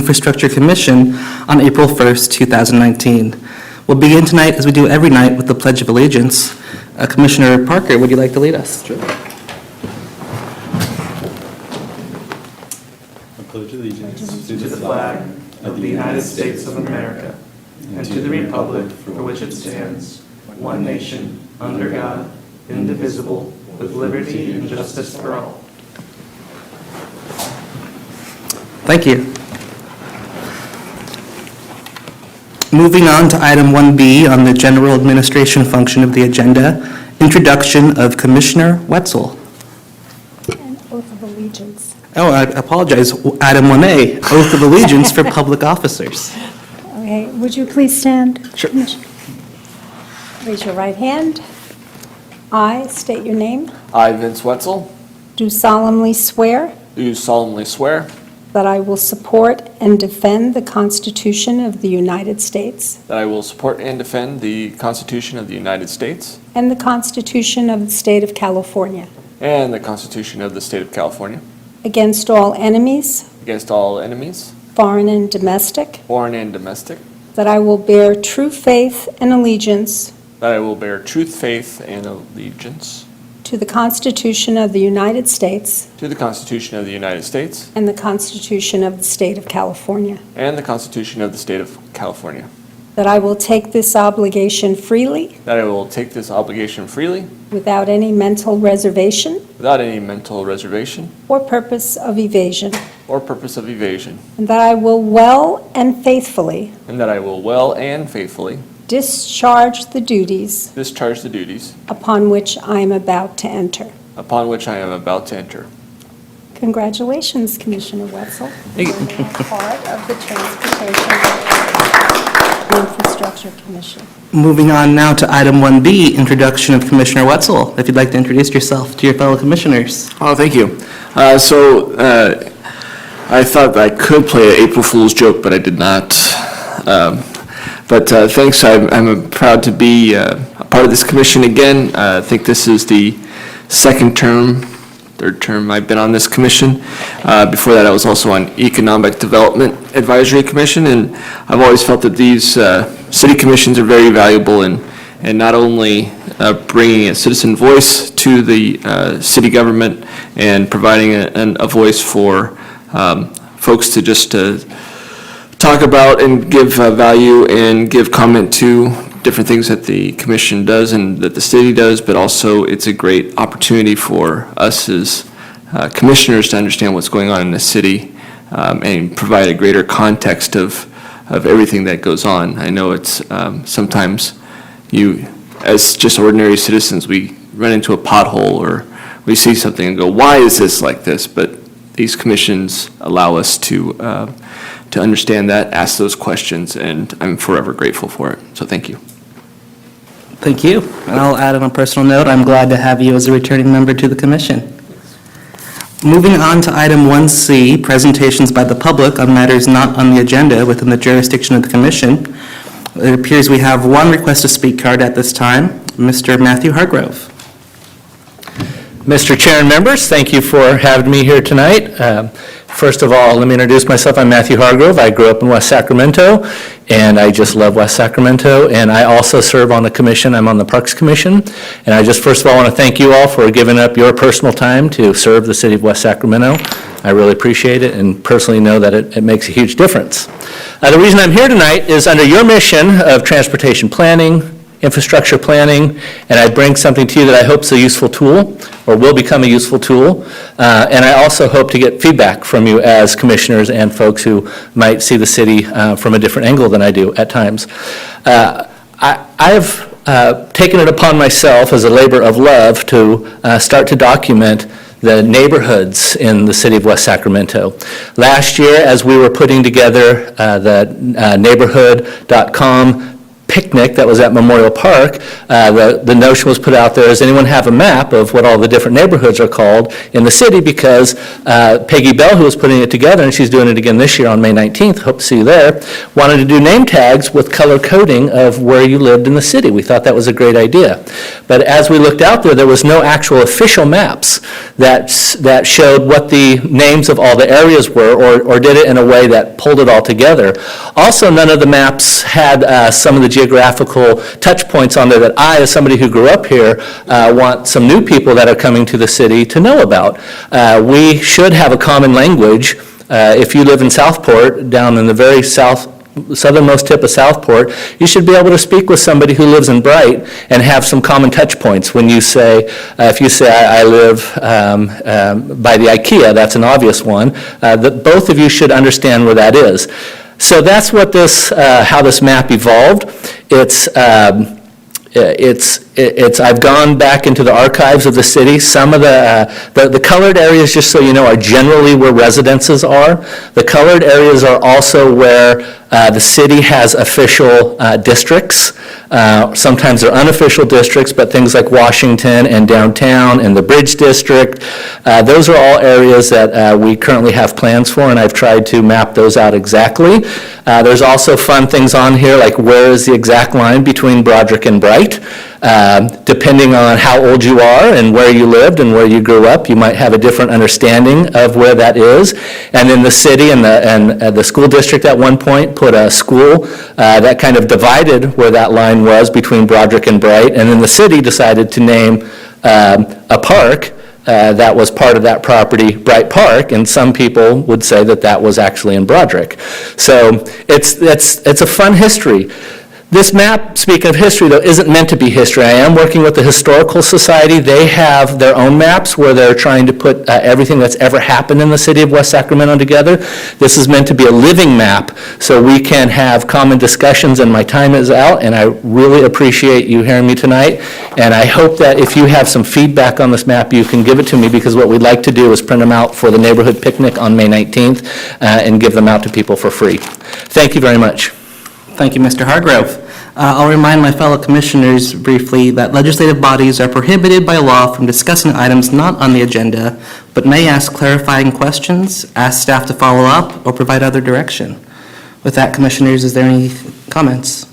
Infrastructure Commission on April 1st, 2019. We'll begin tonight, as we do every night, with the Pledge of Allegiance. Commissioner Parker, would you like to lead us? Sure. I pledge allegiance to the flag of the United States of America and to the republic for which it stands, one nation, under God, indivisible, with liberty and justice for all. Thank you. Moving on to item 1B on the general administration function of the agenda, introduction of Commissioner Wetzel. And oath of allegiance. Oh, I apologize. Item 1A, oath of allegiance for public officers. Okay, would you please stand? Sure. Commissioner? Raise your right hand. I state your name. I, Vince Wetzel, Do solemnly swear do solemnly swear that I will support and defend the Constitution of the United States that I will support and defend the Constitution of the United States and the Constitution of the State of California and the Constitution of the State of California against all enemies, against all enemies, foreign and domestic, foreign and domestic, that I will bear true faith and allegiance that I will bear truth, faith, and allegiance to the Constitution of the United States to the Constitution of the United States and the Constitution of the State of California, and the Constitution of the State of California, that I will take this obligation freely that I will take this obligation freely without any mental reservation without any mental reservation or purpose of evasion, or purpose of evasion, and that I will well and faithfully and that I will well and faithfully discharge the duties discharge the duties upon which I am about to enter. upon which I am about to enter. Congratulations, Commissioner Wetzel. Thank you. You're now part of the Transportation and Infrastructure Commission. Moving on now to item 1B, introduction of Commissioner Wetzel. If you'd like to introduce yourself to your fellow commissioners. Oh, thank you. I thought I could play an April Fool's joke, but I did not. But thanks. I'm proud to be a part of this commission again. I think this is the third term I've been on this commission. Before that, I was also on Economic Development Advisory Commission, and I've always felt that these city commissions are very valuable in not only bringing a citizen voice to the city government and providing a voice for folks to just talk about and give value and give comment to different things that the commission does and that the city does, but also it's a great opportunity for us as commissioners to understand what's going on in the city and provide a greater context of everything that goes on. I know it's sometimes as just ordinary citizens, we run into a pothole or we see something and go, why is this like this? But these commissions allow us to understand that, ask those questions, and I'm forever grateful for it. So thank you. Thank you. And I'll add on a personal note, I'm glad to have you as a returning member to the commission. Moving on to item 1C, presentations by the public on matters not on the agenda within the jurisdiction of the commission. It appears we have one request to speak card at this time, Mr. Matthew Hargrove. Mr. Chair and members, thank you for having me here tonight. First of all, let me introduce myself. I'm Matthew Hargrove. I grew up in West Sacramento, and I just love West Sacramento. And I also serve on the commission. I'm on the Parks Commission. And I just first of all want to thank you all for giving up your personal time to serve the city of West Sacramento. I really appreciate it and personally know that it makes a huge difference. The reason I'm here tonight is under your mission of transportation planning, infrastructure planning, and I bring something to you that I hope is a useful tool, or will become a useful tool, and I also hope to get feedback from you as commissioners and folks who might see the city from a different angle than I do at times. I've taken it upon myself as a labor of love to start to document the neighborhoods in the city of West Sacramento. Last year, as we were putting together the neighborhood.com picnic that was at Memorial Park, the notion was put out there, does anyone have a map of what all the different neighborhoods are called in the city? Because Peggy Bell, who was putting it together, and she's doing it again this year on May 19th, hope to see you there, wanted to do name tags with color coding of where you lived in the city. We thought that was a great idea. But as we looked out there, there was no actual official maps that showed what the names of all the areas were, or did it in a way that pulled it all together. Also, none of the maps had some of the geographical touch points on there that I, as somebody who grew up here, want some new people that are coming to the city to know about. We should have a common language. If you live in Southport, down in the very southernmost tip of Southport, you should be able to speak with somebody who lives in Bright and have some common touch points. When you say, if you say, I live by the IKEA, that's an obvious one, that both of you should understand where that is. So that's what how this map evolved. I've gone back into the archives of the city. Some of the colored areas, just so you know, are generally where residences are. The colored areas are also where the city has official districts. Sometimes they're unofficial districts, but things like Washington and downtown and the Bridge District, those are all areas that we currently have plans for, and I've tried to map those out exactly. There's also fun things on here, like where is the exact line between Broderick and Bright. Depending on how old you are and where you lived and where you grew up, you might have a different understanding of where that is. And then the city and the school district at one point put a school that kind of divided where that line was between Broderick and Bright. And then the city decided to name a park that was part of that property, Bright Park, and some people would say that that was actually in Broderick. So it's a fun history. This map, speaking of history, though, isn't meant to be history. I am working with the Historical Society. They have their own maps where they're trying to put everything that's ever happened in the city of West Sacramento together. This is meant to be a living map so we can have common discussions, and my time is out, and I really appreciate you hearing me tonight. And I hope that if you have some feedback on this map, you can give it to me, because what we'd like to do is print them out for the neighborhood picnic on May 19th and give them out to people for free. Thank you very much. Thank you, Mr. Hargrove. I'll remind my fellow commissioners briefly that legislative bodies are prohibited by law from discussing items not on the agenda, but may ask clarifying questions, ask staff to follow up, or provide other direction. With that, commissioners, is there any comments?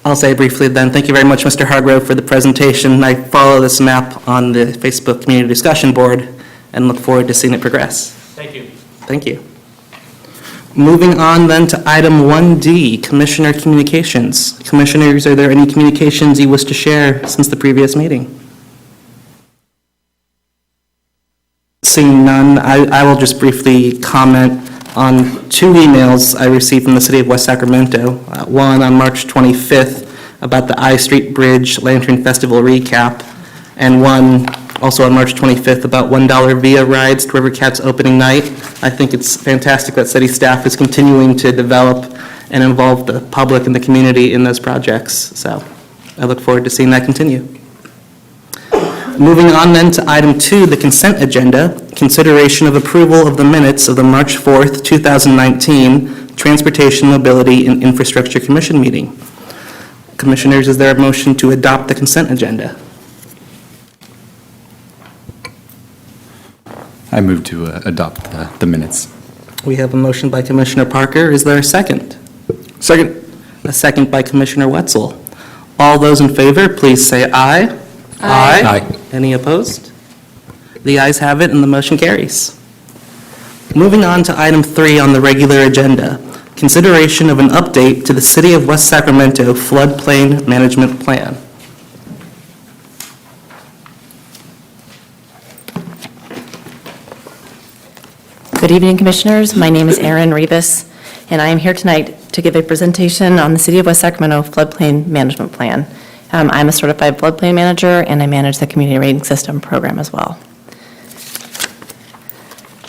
I'll say briefly then, thank you very much, Mr. Hargrove, for the presentation. I follow this map on the Facebook Community Discussion Board and look forward to seeing it progress. Thank you. Thank you. Moving on then to item 1D, Commissioner Communications. Commissioners, are there any communications you wish to share since the previous meeting? Seeing none, I will just briefly comment on two emails I received from the City of West Sacramento. One on March 25th about the I Street Bridge Lantern Festival recap, and one also on March 25th about $1 via rides to River Cat's opening night. I think it's fantastic that city staff is continuing to develop and involve the public and the community in those projects. So I look forward to seeing that continue. Moving on then to item 2, the consent agenda, consideration of approval of the minutes of the March 4th, 2019 Transportation, Mobility, and Infrastructure Commission meeting. Commissioners, is there a motion to adopt the consent agenda? I move to adopt the minutes. We have a motion by Commissioner Parker. Is there a second? Second. A second by Commissioner Wetzel. All those in favor, please say aye. Aye. Any opposed? The ayes have it, and the motion carries. Moving on to item 3 on the regular agenda, consideration of an update to the City of West Sacramento Floodplain Management Plan. Good evening, Commissioners. My name is Erin Rivas, and I am here tonight to give a presentation on the City of West Sacramento Floodplain Management Plan. I'm a certified floodplain manager, and I manage the Community Rating System program as well.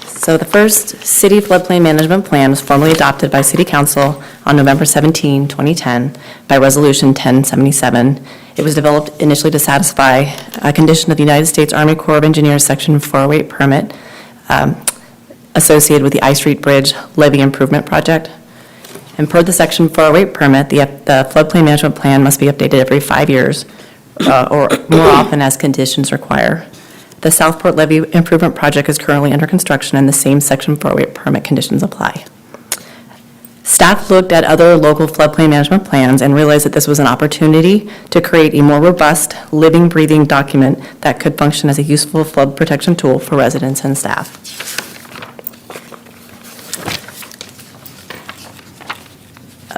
So the first City Floodplain Management Plan was formally adopted by City Council on November 17, 2010, by Resolution 1077. It was developed initially to satisfy a condition of the United States Army Corps of Engineers Section 408 permit associated with the I Street Bridge levee improvement project. And per the Section 408 permit, the floodplain management plan must be updated every 5 years or more often as conditions require. The Southport Levee Improvement Project is currently under construction and the same Section 408 permit conditions apply. Staff looked at other local floodplain management plans and realized that this was an opportunity to create a more robust, living, breathing document that could function as a useful flood protection tool for residents and staff.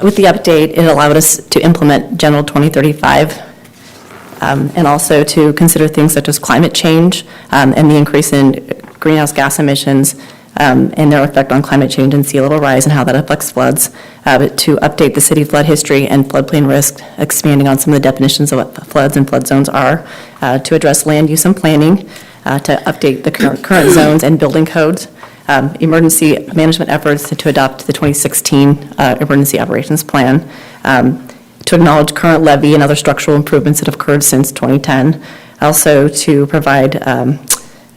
With the update, it allowed us to implement General 2035 and also to consider things such as climate change and the increase in greenhouse gas emissions and their effect on climate change and sea level rise and how that affects floods, but to update the city flood history and floodplain risk, expanding on some of the definitions of what floods and flood zones are, to address land use and planning, to update the current zones and building codes, emergency management efforts to adopt the 2016 Emergency Operations Plan, to acknowledge current levee and other structural improvements that have occurred since 2010, also to provide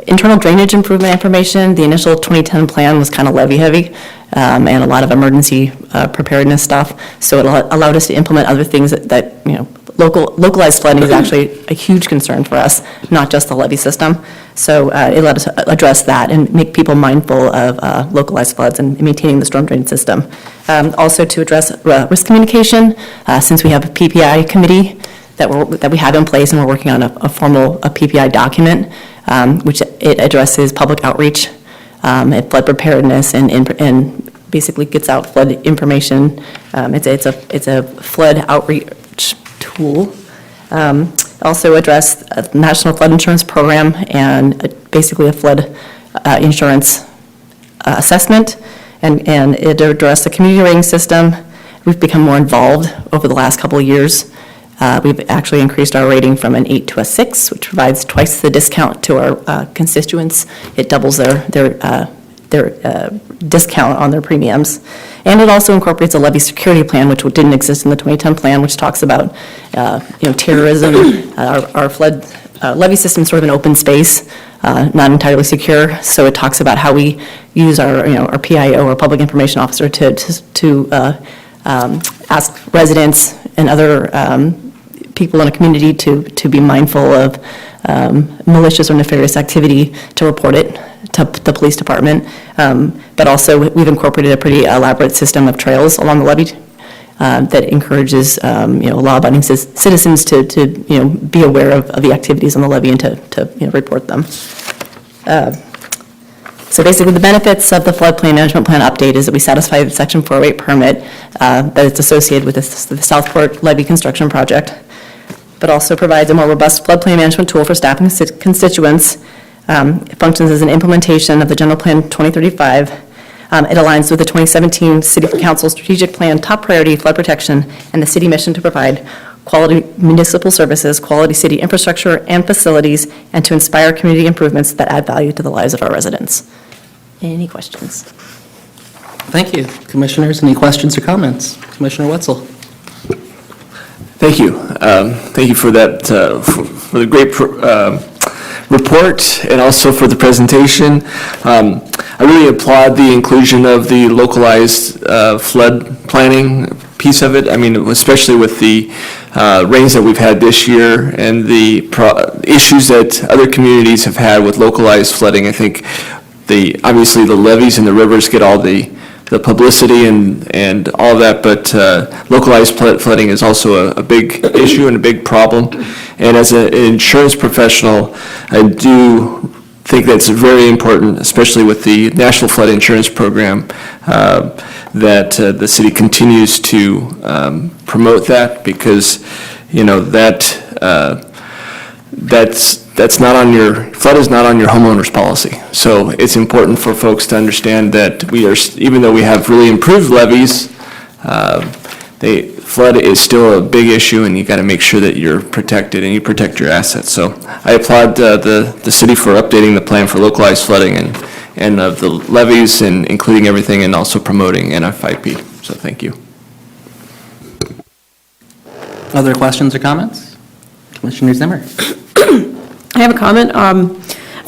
internal drainage improvement information. The initial 2010 plan was kind of levee heavy and a lot of emergency preparedness stuff, so it allowed us to implement other things that you know, localized flooding is actually a huge concern for us, not just the levee system. So it let us address that and make people mindful of localized floods and maintaining the storm drain system. Also to address risk communication, since we have a PPI committee that we have in place and we're working on a formal PPI document, which it addresses public outreach and flood preparedness and basically gets out flood information. It's a flood outreach tool. Also address the National Flood Insurance Program and basically a flood insurance assessment, and it addressed the community rating system. We've become more involved over the last couple of years. We've actually increased our rating from an 8 to a 6, which provides twice the discount to our constituents. It doubles their discount on their premiums. And it also incorporates a levee security plan, which didn't exist in the 2010 plan, which talks about terrorism. Our flood levee system is sort of an open space, not entirely secure. So it talks about how we use our PIO, or public information officer, to ask residents and other people in a community to be mindful of malicious or nefarious activity, to report it to the police department. But also we've incorporated a pretty elaborate system of trails along the levee that encourages law-abiding citizens to be aware of the activities on the levee and to report them. So basically, the benefits of the floodplain management plan update is that we satisfy the Section 408 permit that is associated with the Southport levee construction project, but also provides a more robust floodplain management tool for staff and constituents. It functions as an implementation of the General Plan 2035. It aligns with the 2017 City Council Strategic Plan top priority flood protection and the city mission to provide quality municipal services, quality city infrastructure and facilities, and to inspire community improvements that add value to the lives of our residents. Any questions? Thank you. Commissioners, any questions or comments? Commissioner Wetzel. Thank you. Thank you for that, for the great report and also for the presentation. I really applaud the inclusion of the localized flood planning piece of it. I mean, especially with the rains that we've had this year and the issues that other communities have had with localized flooding. I think obviously the levees and the rivers get all the publicity and all of that, but localized flooding is also a big issue and a big problem. And as an insurance professional, I do think that's very important, especially with the National Flood Insurance Program, that the city continues to promote that, because that's not on flood is not on your homeowner's policy. So it's important for folks to understand that even though we have really improved levees, flood is still a big issue, and you got to make sure that you're protected and you protect your assets. So I applaud the city for updating the plan for localized flooding and of the levees, and including everything, and also promoting NFIP. So thank you. Other questions or comments? Commissioner Zimmer. I have a comment.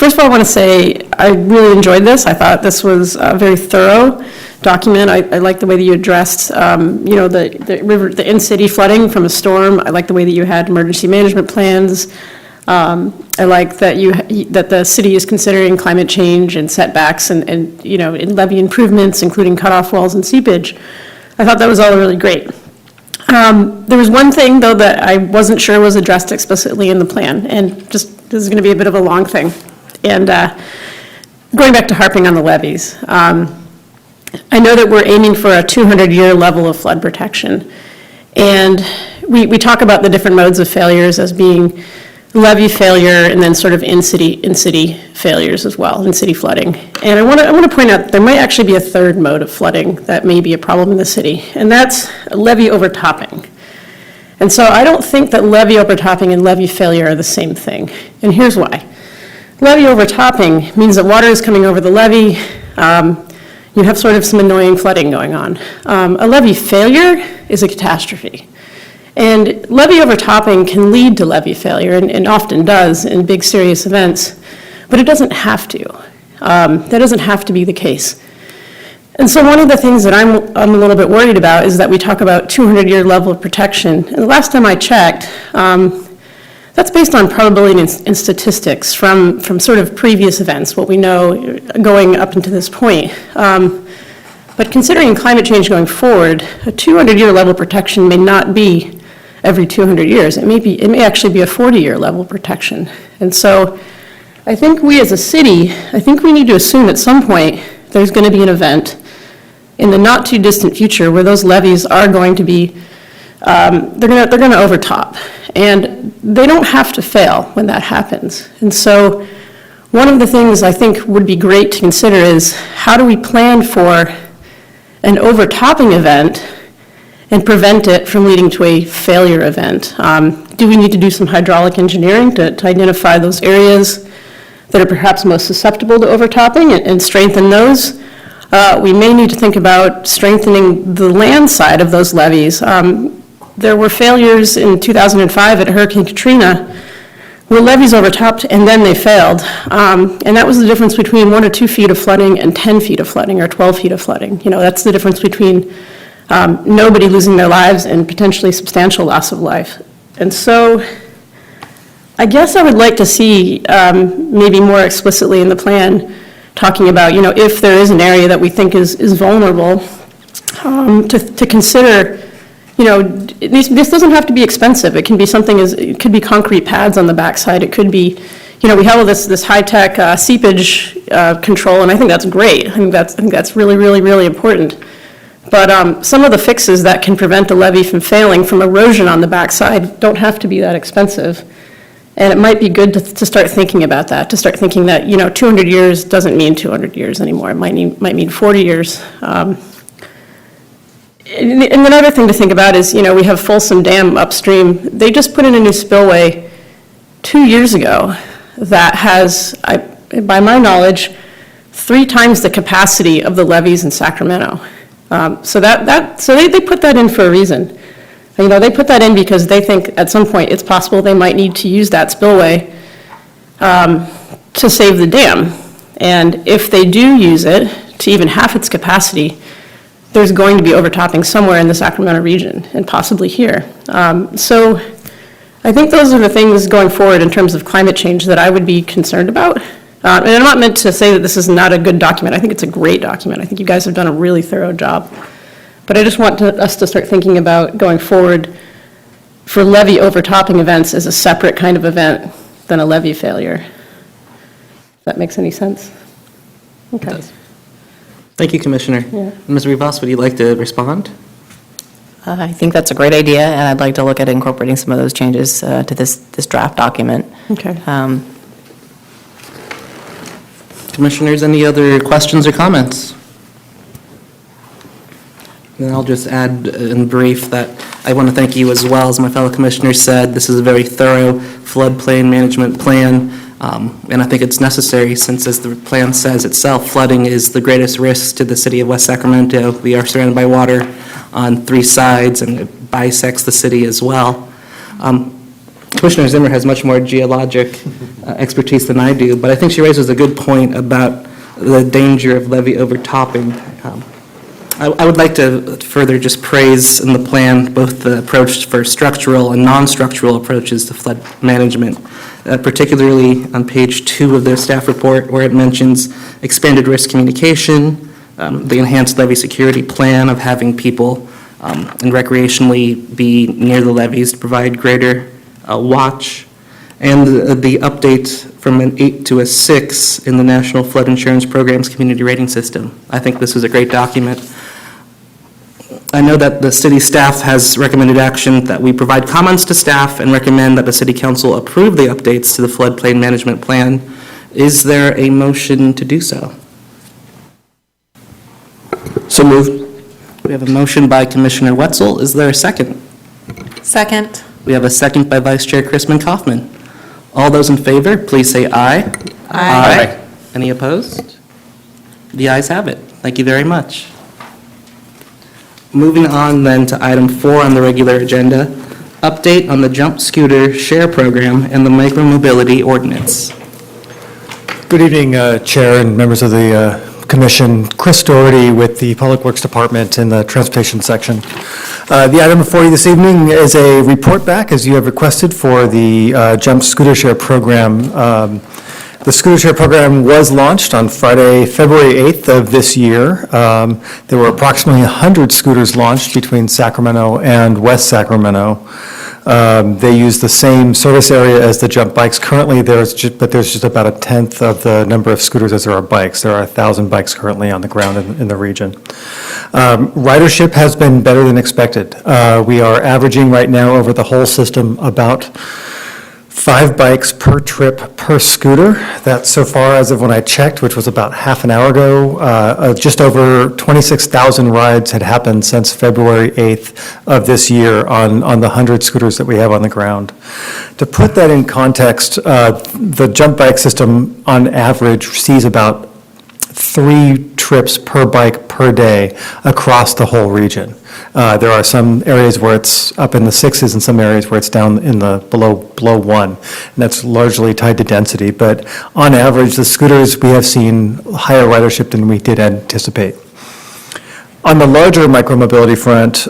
First of all, I want to say I really enjoyed this. I thought this was a very thorough document. I like the way that you addressed, the in-city flooding from a storm. I like the way that you had emergency management plans. I like that that the city is considering climate change and setbacks and in levee improvements, including cutoff walls and seepage. I thought that was all really great. There was one thing, though, that I wasn't sure was addressed explicitly in the plan, and this is going to be a bit of a long thing. And going back to harping on the levees, I know that we're aiming for a 200-year level of flood protection, and we talk about the different modes of failures as being levee failure and then sort of in-city failures as well, in-city flooding. And I want to point out there might actually be a third mode of flooding that may be a problem in the city, and that's levee overtopping. And so I don't think that levee overtopping and levee failure are the same thing, and here's why. Levee overtopping means that water is coming over the levee. You have sort of some annoying flooding going on. A levee failure is a catastrophe. And levee overtopping can lead to levee failure, and often does in big serious events, but it doesn't have to. That doesn't have to be the case. And so one of the things that I'm a little bit worried about is that we talk about 200-year level of protection. And the last time I checked, that's based on probability and statistics from sort of previous events, what we know going up into this point. But considering climate change going forward, a 200-year level of protection may not be every 200 years. It may actually be a 40-year level of protection. And so I think we as a city, I think we need to assume at some point there's going to be an event in the not too distant future where those levees are going to be, they're going to overtop. And they don't have to fail when that happens. And so one of the things I think would be great to consider is how do we plan for an overtopping event and prevent it from leading to a failure event? Do we need to do some hydraulic engineering to identify those areas that are perhaps most susceptible to overtopping and strengthen those? We may need to think about strengthening the land side of those levees. There were failures in 2005 at Hurricane Katrina where levees overtopped and then they failed. And that was the difference between 1 or 2 feet of flooding and 10 feet of flooding or 12 feet of flooding. That's the difference between nobody losing their lives and potentially substantial loss of life. And so I guess I would like to see maybe more explicitly in the plan talking about, if there is an area that we think is vulnerable, to consider, this doesn't have to be expensive. It can be it could be concrete pads on the backside. It could be, we have all this high-tech seepage control, and I think that's great. I think that's really, really, really important. But some of the fixes that can prevent a levee from failing from erosion on the backside don't have to be that expensive. And it might be good to start thinking about that, to start thinking that, 200 years doesn't mean 200 years anymore. It might mean 40 years. And another thing to think about is, we have Folsom Dam upstream. They just put in a new spillway 2 years ago that has, by my knowledge, 3 times the capacity of the levees in Sacramento. So they put that in for a reason. They put that in because they think at some point it's possible they might need to use that spillway to save the dam. And if they do use it to even half its capacity, there's going to be overtopping somewhere in the Sacramento region and possibly here. So I think those are the things going forward in terms of climate change that I would be concerned about. And I'm not meant to say that this is not a good document. I think it's a great document. I think you guys have done a really thorough job. But I just want us to start thinking about going forward for levee overtopping events as a separate kind of event than a levee failure. If that makes any sense? Okay. It does. Thank you, Commissioner. Yeah. Ms. Rivas, would you like to respond? I think that's a great idea, and I'd like to look at incorporating some of those changes to this draft document. Okay. Commissioners, any other questions or comments? Then I'll just add in brief that I want to thank you as well. As my fellow commissioners said, this is a very thorough floodplain management plan, and I think it's necessary since, as the plan says itself, flooding is the greatest risk to the city of West Sacramento. We are surrounded by water on 3 sides, and it bisects the city as well. Commissioner Zimmer has much more geologic expertise than I do, but I think she raises a good point about the danger of levee overtopping. I would like to further just praise in the plan both the approach for structural and non-structural approaches to flood management, particularly on page 2 of their staff report where it mentions expanded risk communication, the enhanced levee security plan of having people and recreationally be near the levees to provide greater watch, and the update from an 8 to a 6 in the National Flood Insurance Program's community rating system. I think this was a great document. I know that the city staff has recommended action that we provide comments to staff and recommend that the city council approve the updates to the floodplain management plan. Is there a motion to do so? So moved. We have a motion by Commissioner Wetzel. Is there a second? Second. We have a second by Vice Chair Chrisman Kaufman. All those in favor, please say aye. Aye. Any opposed? The ayes have it. Thank you very much. Moving on then to item 4 on the regular agenda, update on the jump scooter share program and the micromobility ordinance. Good evening, Chair and members of the Commission. Chris Doherty with the Public Works Department in the Transportation Section. The item before you this evening is a report back, as you have requested, for the Jump Scooter Share Program. The Scooter Share Program was launched on Friday, February 8th of this year. There were approximately 100 scooters launched between Sacramento and West Sacramento. They use the same service area as the jump bikes. Currently, there's just about a tenth of the number of scooters as there are bikes. There are 1,000 bikes currently on the ground in the region. Ridership has been better than expected. We are averaging right now over the whole system about 5 bikes per trip per scooter. That's so far as of when I checked, which was about half an hour ago. Just over 26,000 rides had happened since February 8th of this year on the 100 scooters that we have on the ground. To put that in context, the jump bike system on average sees about 3 trips per bike per day across the whole region. There are some areas where it's up in the 6s and some areas where it's down in the below 1. And that's largely tied to density. But on average, the scooters, we have seen higher ridership than we did anticipate. On the larger micromobility front,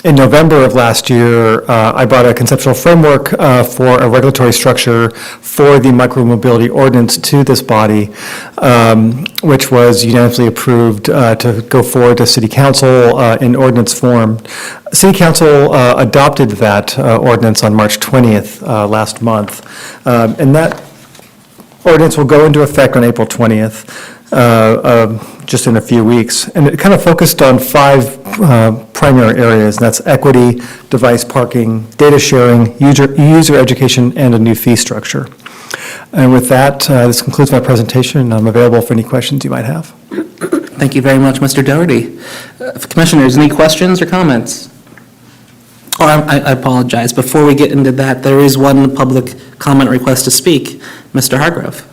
in November of last year, I brought a conceptual framework for a regulatory structure for the micromobility ordinance to this body, which was unanimously approved to go forward to City Council in ordinance form. City Council adopted that ordinance on March 20th last month, and that ordinance will go into effect on April 20th. Just in a few weeks. And it kind of focused on 5 primary areas, and that's equity, device parking, data sharing, user education, and a new fee structure. And with that, this concludes my presentation, and I'm available for any questions you might have. Thank you very much, Mr. Doherty. Commissioners, any questions or comments? Oh, I apologize. Before we get into that, there is one public comment request to speak. Mr. Hargrove.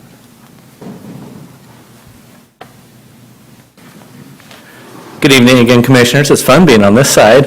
Good evening again, Commissioners. It's fun being on this side.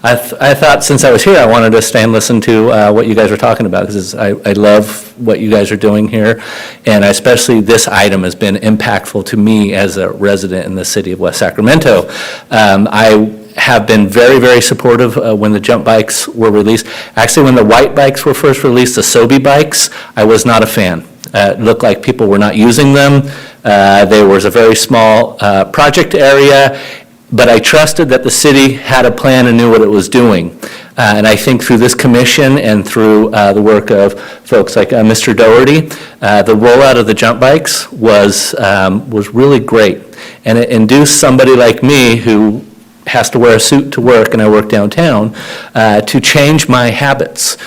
I thought since I was here, I wanted to stay and listen to what you guys were talking about, because I love what you guys are doing here, and especially this item has been impactful to me as a resident in the city of West Sacramento. I have been very, very supportive when the jump bikes were released. Actually, when the white bikes were first released, the Sobe bikes, I was not a fan. It looked like people were not using them. There was a very small project area, but I trusted that the city had a plan and knew what it was doing. And I think through this commission and through the work of folks like Mr. Doherty, the rollout of the jump bikes was really great. And it induced somebody like me who has to wear a suit to work, and I work downtown, to change my habits.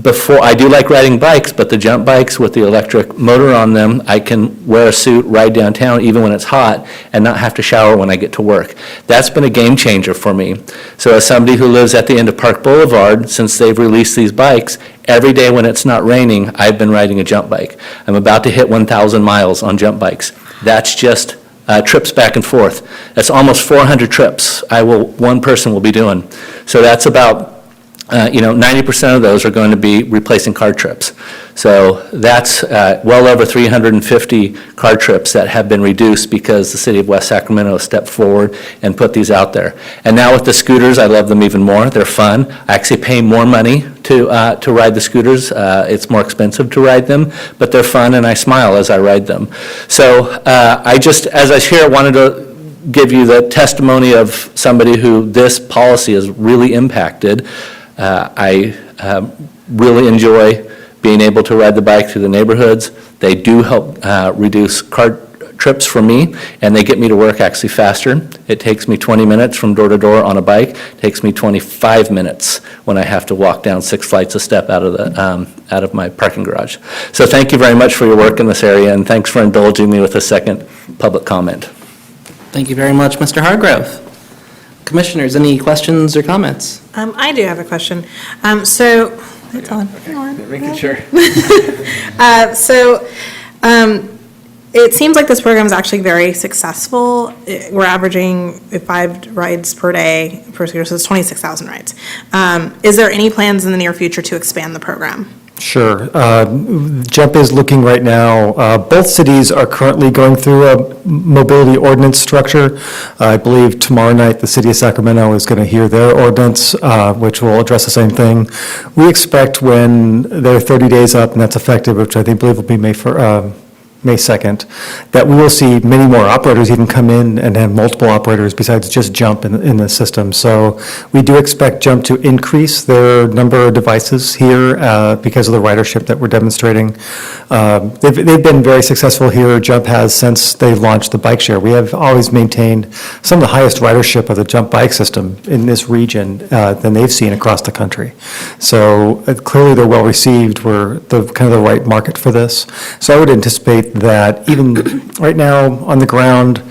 Before, I do like riding bikes, but the jump bikes with the electric motor on them, I can wear a suit, ride downtown even when it's hot, and not have to shower when I get to work. That's been a game changer for me. So as somebody who lives at the end of Park Boulevard, since they've released these bikes, every day when it's not raining, I've been riding a jump bike. I'm about to hit 1,000 miles on jump bikes. That's just trips back and forth. That's almost 400 trips one person will be doing. So that's about 90% of those are going to be replacing car trips. So that's well over 350 car trips that have been reduced because the city of West Sacramento stepped forward and put these out there. And now with the scooters, I love them even more. They're fun. I actually pay more money to ride the scooters. It's more expensive to ride them, but they're fun and I smile as I ride them. So as I share, I wanted to give you the testimony of somebody who this policy has really impacted. I really enjoy being able to ride the bike through the neighborhoods. They do help reduce car trips for me, and they get me to work actually faster. It takes me 20 minutes from door to door on a bike. It takes me 25 minutes when I have to walk down 6 flights of step out of my parking garage. So thank you very much for your work in this area, and thanks for indulging me with a second public comment. Thank you very much, Mr. Hargrove. Commissioners, any questions or comments? I do have a question. So, it's on. Making sure. It seems like this program is actually very successful. We're averaging 5 rides per day per scooter, so it's 26,000 rides. Is there any plans in the near future to expand the program? Sure. JUMP is looking right now. Both cities are currently going through a mobility ordinance structure. I believe tomorrow night, the city of Sacramento is going to hear their ordinance, which will address the same thing. We expect when they're 30 days up, and that's effective, which I believe will be May 2nd, that we will see many more operators even come in and have multiple operators besides just JUMP in the system. So we do expect JUMP to increase their number of devices here because of the ridership that we're demonstrating. They've been very successful here. JUMP has since they launched the bike share. We have always maintained some of the highest ridership of the JUMP bike system in this region than they've seen across the country. So clearly they're well received. We're kind of the right market for this. So I would anticipate that even right now on the ground,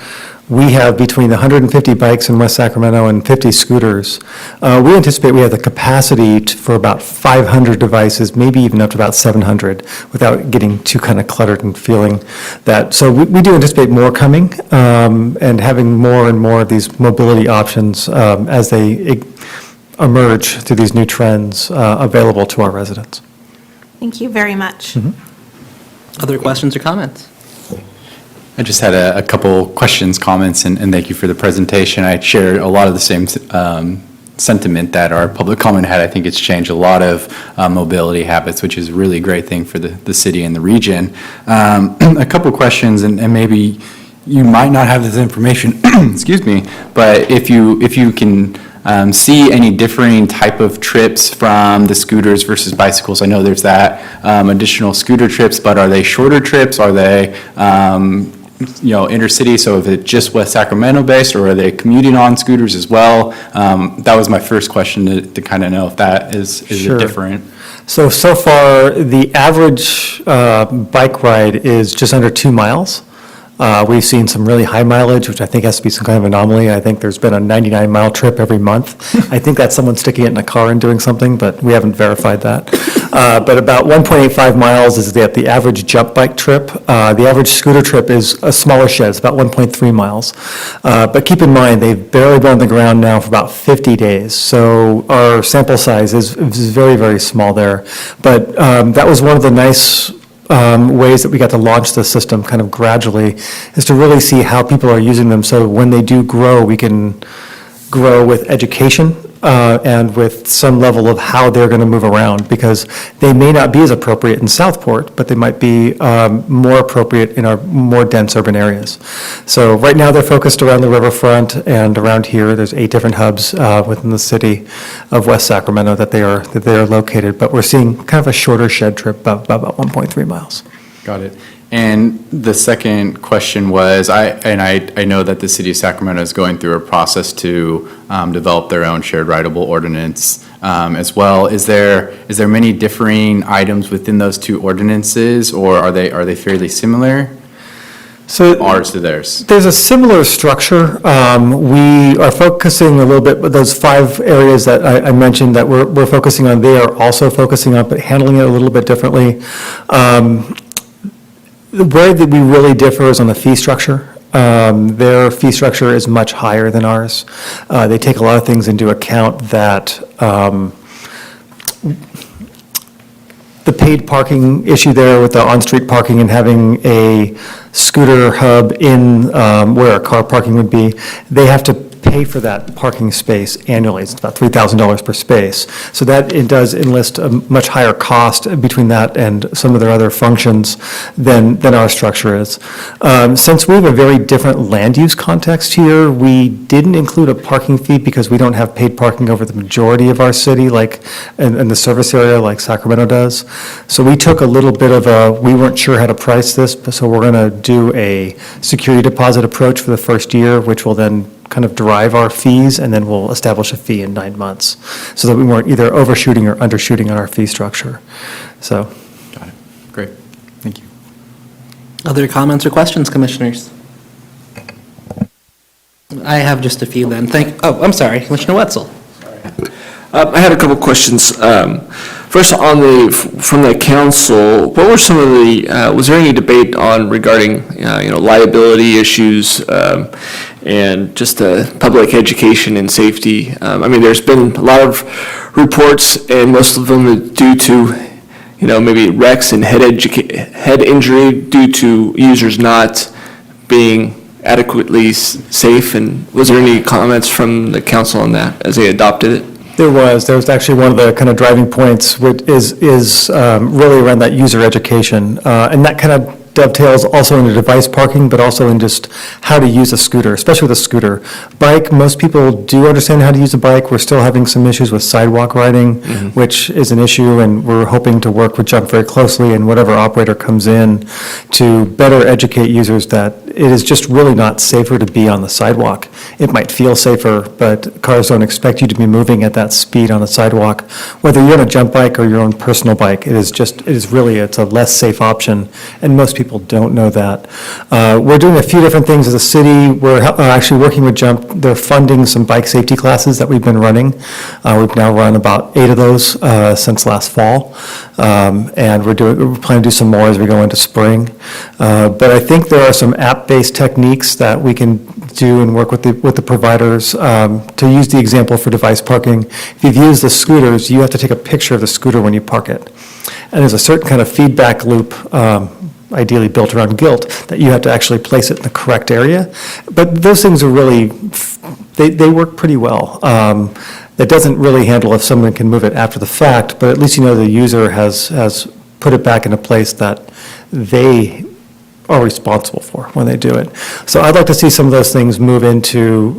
we have between 150 bikes in West Sacramento and 50 scooters. We anticipate we have the capacity for about 500 devices, maybe even up to about 700, without getting too kind of cluttered and feeling that. So we do anticipate more coming and having more and more of these mobility options as they emerge through these new trends available to our residents. Thank you very much. Other questions or comments? I just had a couple questions, comments, and thank you for the presentation. I share a lot of the same sentiment that our public comment had. I think it's changed a lot of mobility habits, which is a really great thing for the city and the region. A couple questions, and maybe you might not have this information, excuse me, but if you can see any differing type of trips from the scooters versus bicycles. I know there's that additional scooter trips, but are they shorter trips? Are they intercity? So if it's just West Sacramento based, or are they commuting on scooters as well? That was my first question to kind of know if that is Sure. different. So far, the average bike ride is just under 2 miles. We've seen some really high mileage, which I think has to be some kind of anomaly. I think there's been a 99-mile trip every month. I think that's someone sticking it in a car and doing something, but we haven't verified that. But about 1.85 miles is the average jump bike trip. The average scooter trip is a smaller shed. It's about 1.3 miles. But keep in mind, they've barely been on the ground now for about 50 days. So our sample size is very, very small there. But that was one of the nice ways that we got to launch the system kind of gradually, is to really see how people are using them, so when they do grow, we can grow with education and with some level of how they're going to move around, because they may not be as appropriate in Southport, but they might be more appropriate in our more dense urban areas. So right now they're focused around the riverfront, and around here there's 8 different hubs within the city of West Sacramento that they are located, but we're seeing kind of a shorter shed trip, about 1.3 miles. Got it. And the second question was, I know that the city of Sacramento is going through a process to develop their own shared rideable ordinance as well. Is there many differing items within those two ordinances, or are they fairly similar? So ours to theirs? There's a similar structure. We are focusing a little bit, but those 5 areas that I mentioned that we're focusing on, they are also focusing on, but handling it a little bit differently. Where that we really differ is on the fee structure. Their fee structure is much higher than ours. They take a lot of things into account that the paid parking issue there with the on-street parking and having a scooter hub in where a car parking would be, they have to pay for that parking space annually. It's about $3,000 per space. So that it does enlist a much higher cost between that and some of their other functions than our structure is. Since we have a very different land use context here, we didn't include a parking fee because we don't have paid parking over the majority of our city, like in the service area like Sacramento does. So we took a little bit of we weren't sure how to price this, so we're going to do a security deposit approach for the first year, which will then kind of derive our fees, and then we'll establish a fee in 9 months, so that we weren't either overshooting or undershooting on our fee structure. So. Got it. Great. Thank you. Other comments or questions, commissioners? I have just a few then. I'm sorry, Commissioner Wetzel. I had a couple questions. First, from the council, what were some of the, was there any debate regarding, liability issues and just public education and safety? I mean, there's been a lot of reports, and most of them are due to, maybe wrecks and head injury due to users not being adequately safe. And was there any comments from the council on that as they adopted it? There was actually one of the kind of driving points, which is really around that user education. And that kind of dovetails also into device parking, but also in just how to use a scooter, especially with a scooter. Bike, most people do understand how to use a bike. We're still having some issues with sidewalk riding, which is an issue, and we're hoping to work with Jump very closely and whatever operator comes in to better educate users that it is just really not safer to be on the sidewalk. It might feel safer, but cars don't expect you to be moving at that speed on a sidewalk. Whether you're on a jump bike or your own personal bike, it's a less safe option, and most people don't know that. We're doing a few different things as a city. We're actually working with Jump. They're funding some bike safety classes that we've been running. We've now run about 8 of those since last fall, and we're planning to do some more as we go into spring. But I think there are some app-based techniques that we can do and work with the providers. To use the example for device parking, if you've used the scooters, you have to take a picture of the scooter when you park it. And there's a certain kind of feedback loop, ideally built around guilt, that you have to actually place it in the correct area. But those things are really, they work pretty well. It doesn't really handle if someone can move it after the fact, but at least the user has put it back in a place that they are responsible for when they do it. So I'd like to see some of those things move into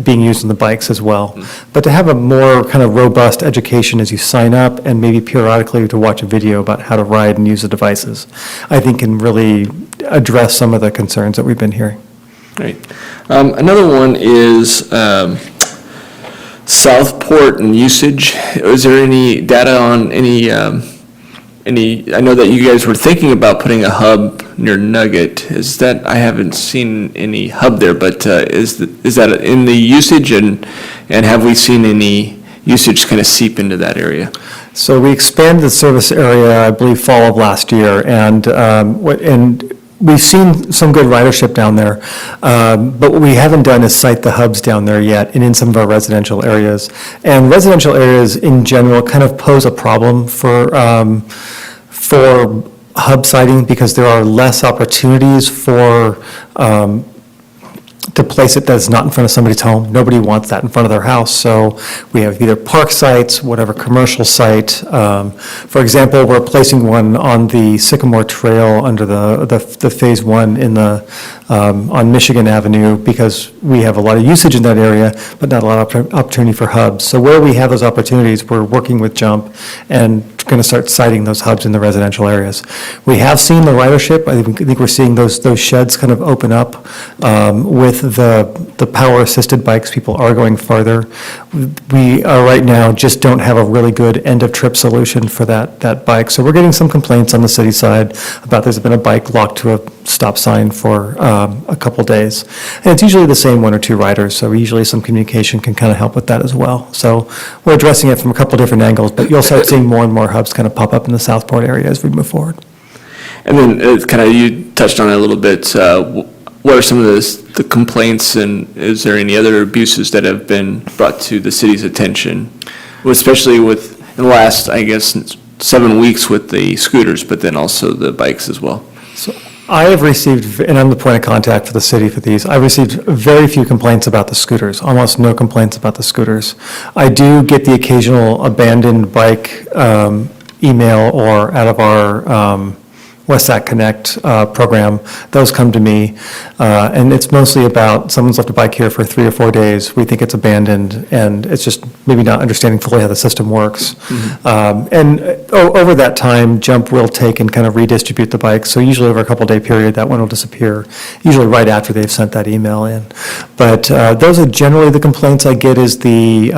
being used in the bikes as well. But to have a more kind of robust education as you sign up, and maybe periodically to watch a video about how to ride and use the devices, I think can really address some of the concerns that we've been hearing. Great. Another one is Southport and usage. Is there any data on any, I know that you guys were thinking about putting a hub near Nugget. I haven't seen any hub there, but is that in the usage, and have we seen any usage kind of seep into that area? So we expanded the service area, I believe, fall of last year, and we've seen some good ridership down there, but what we haven't done is site the hubs down there yet and in some of our residential areas. And residential areas in general kind of pose a problem for hub siting, because there are less opportunities to place it that's not in front of somebody's home. Nobody wants that in front of their house. So we have either park sites, whatever commercial site. For example, we're placing one on the Sycamore Trail under the Phase 1 on Michigan Avenue, because we have a lot of usage in that area, but not a lot of opportunity for hubs. So where we have those opportunities, we're working with Jump and going to start siting those hubs in the residential areas. We have seen the ridership. I think we're seeing those sheds kind of open up with the power-assisted bikes. People are going farther. We are right now just don't have a really good end-of-trip solution for that bike. So we're getting some complaints on the city side about there's been a bike locked to a stop sign for a couple days. And it's usually the same 1 or 2 riders, so usually some communication can kind of help with that as well. So we're addressing it from a couple different angles, but you'll start seeing more and more hubs kind of pop up in the Southport area as we move forward. And then you touched on it a little bit. What are some of the complaints, and is there any other abuses that have been brought to the city's attention? Especially in the last, I guess, 7 weeks with the scooters, but then also the bikes as well. So I have received, and I'm the point of contact for the city for these, I've received very few complaints about the scooters, almost no complaints about the scooters. I do get the occasional abandoned bike email or out of our Westsat Connect program. Those come to me, and it's mostly about someone's left a bike here for 3 or 4 days. We think it's abandoned, and it's just maybe not understanding fully how the system works. And over that time, Jump will take and kind of redistribute the bikes. So usually over a couple-day period, that one will disappear, usually right after they've sent that email in. But those are generally the complaints I get is the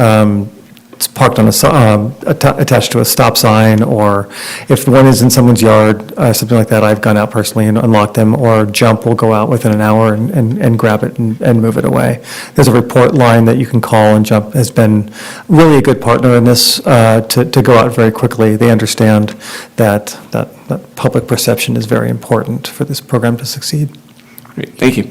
it's parked on attached to a stop sign, or if one is in someone's yard, something like that, I've gone out personally and unlocked them, or Jump will go out within an hour and grab it and move it away. There's a report line that you can call, and Jump has been really a good partner in this to go out very quickly. They understand that public perception is very important for this program to succeed. Great, thank you.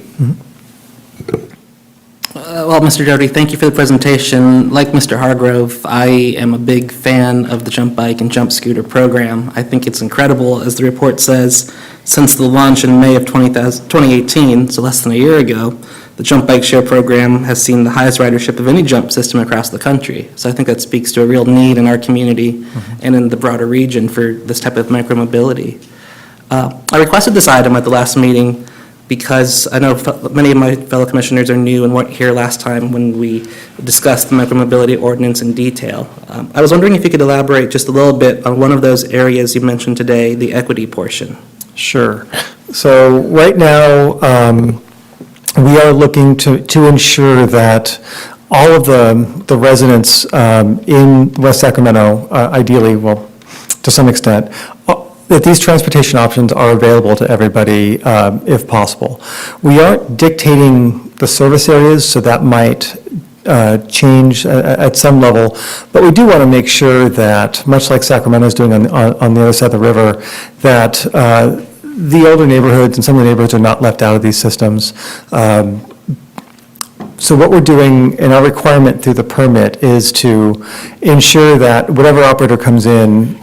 Well, Mr. Doherty, thank you for the presentation. Like Mr. Hargrove, I am a big fan of the Jump Bike and Jump Scooter program. I think it's incredible, as the report says, since the launch in May of 2018, so less than a year ago, the Jump Bike Share program has seen the highest ridership of any jump system across the country. So I think that speaks to a real need in our community and in the broader region for this type of micromobility. I requested this item at the last meeting because I know many of my fellow commissioners are new and weren't here last time when we discussed the micromobility ordinance in detail. I was wondering if you could elaborate just a little bit on one of those areas you mentioned today, the equity portion. Sure. So right now, we are looking to ensure that all of the residents in West Sacramento, ideally, well, to some extent, that these transportation options are available to everybody if possible. We aren't dictating the service areas, so that might change at some level, but we do want to make sure that, much like Sacramento is doing on the other side of the river, that the older neighborhoods and some of the neighborhoods are not left out of these systems. So what we're doing in our requirement through the permit is to ensure that whatever operator comes in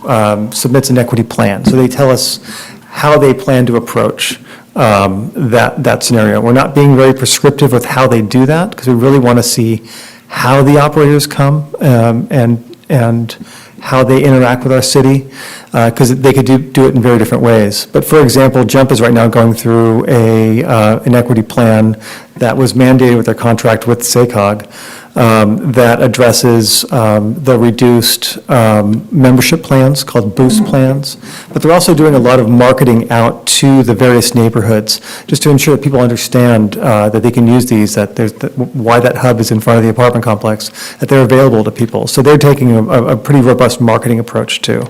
submits an equity plan. So they tell us how they plan to approach that scenario. We're not being very prescriptive with how they do that because we really want to see how the operators come and how they interact with our city, because they could do it in very different ways. But for example, Jump is right now going through an equity plan that was mandated with their contract with SACOG that addresses the reduced membership plans called Boost plans. But they're also doing a lot of marketing out to the various neighborhoods just to ensure that people understand that they can use these, why that hub is in front of the apartment complex, that they're available to people. So they're taking a pretty robust marketing approach too.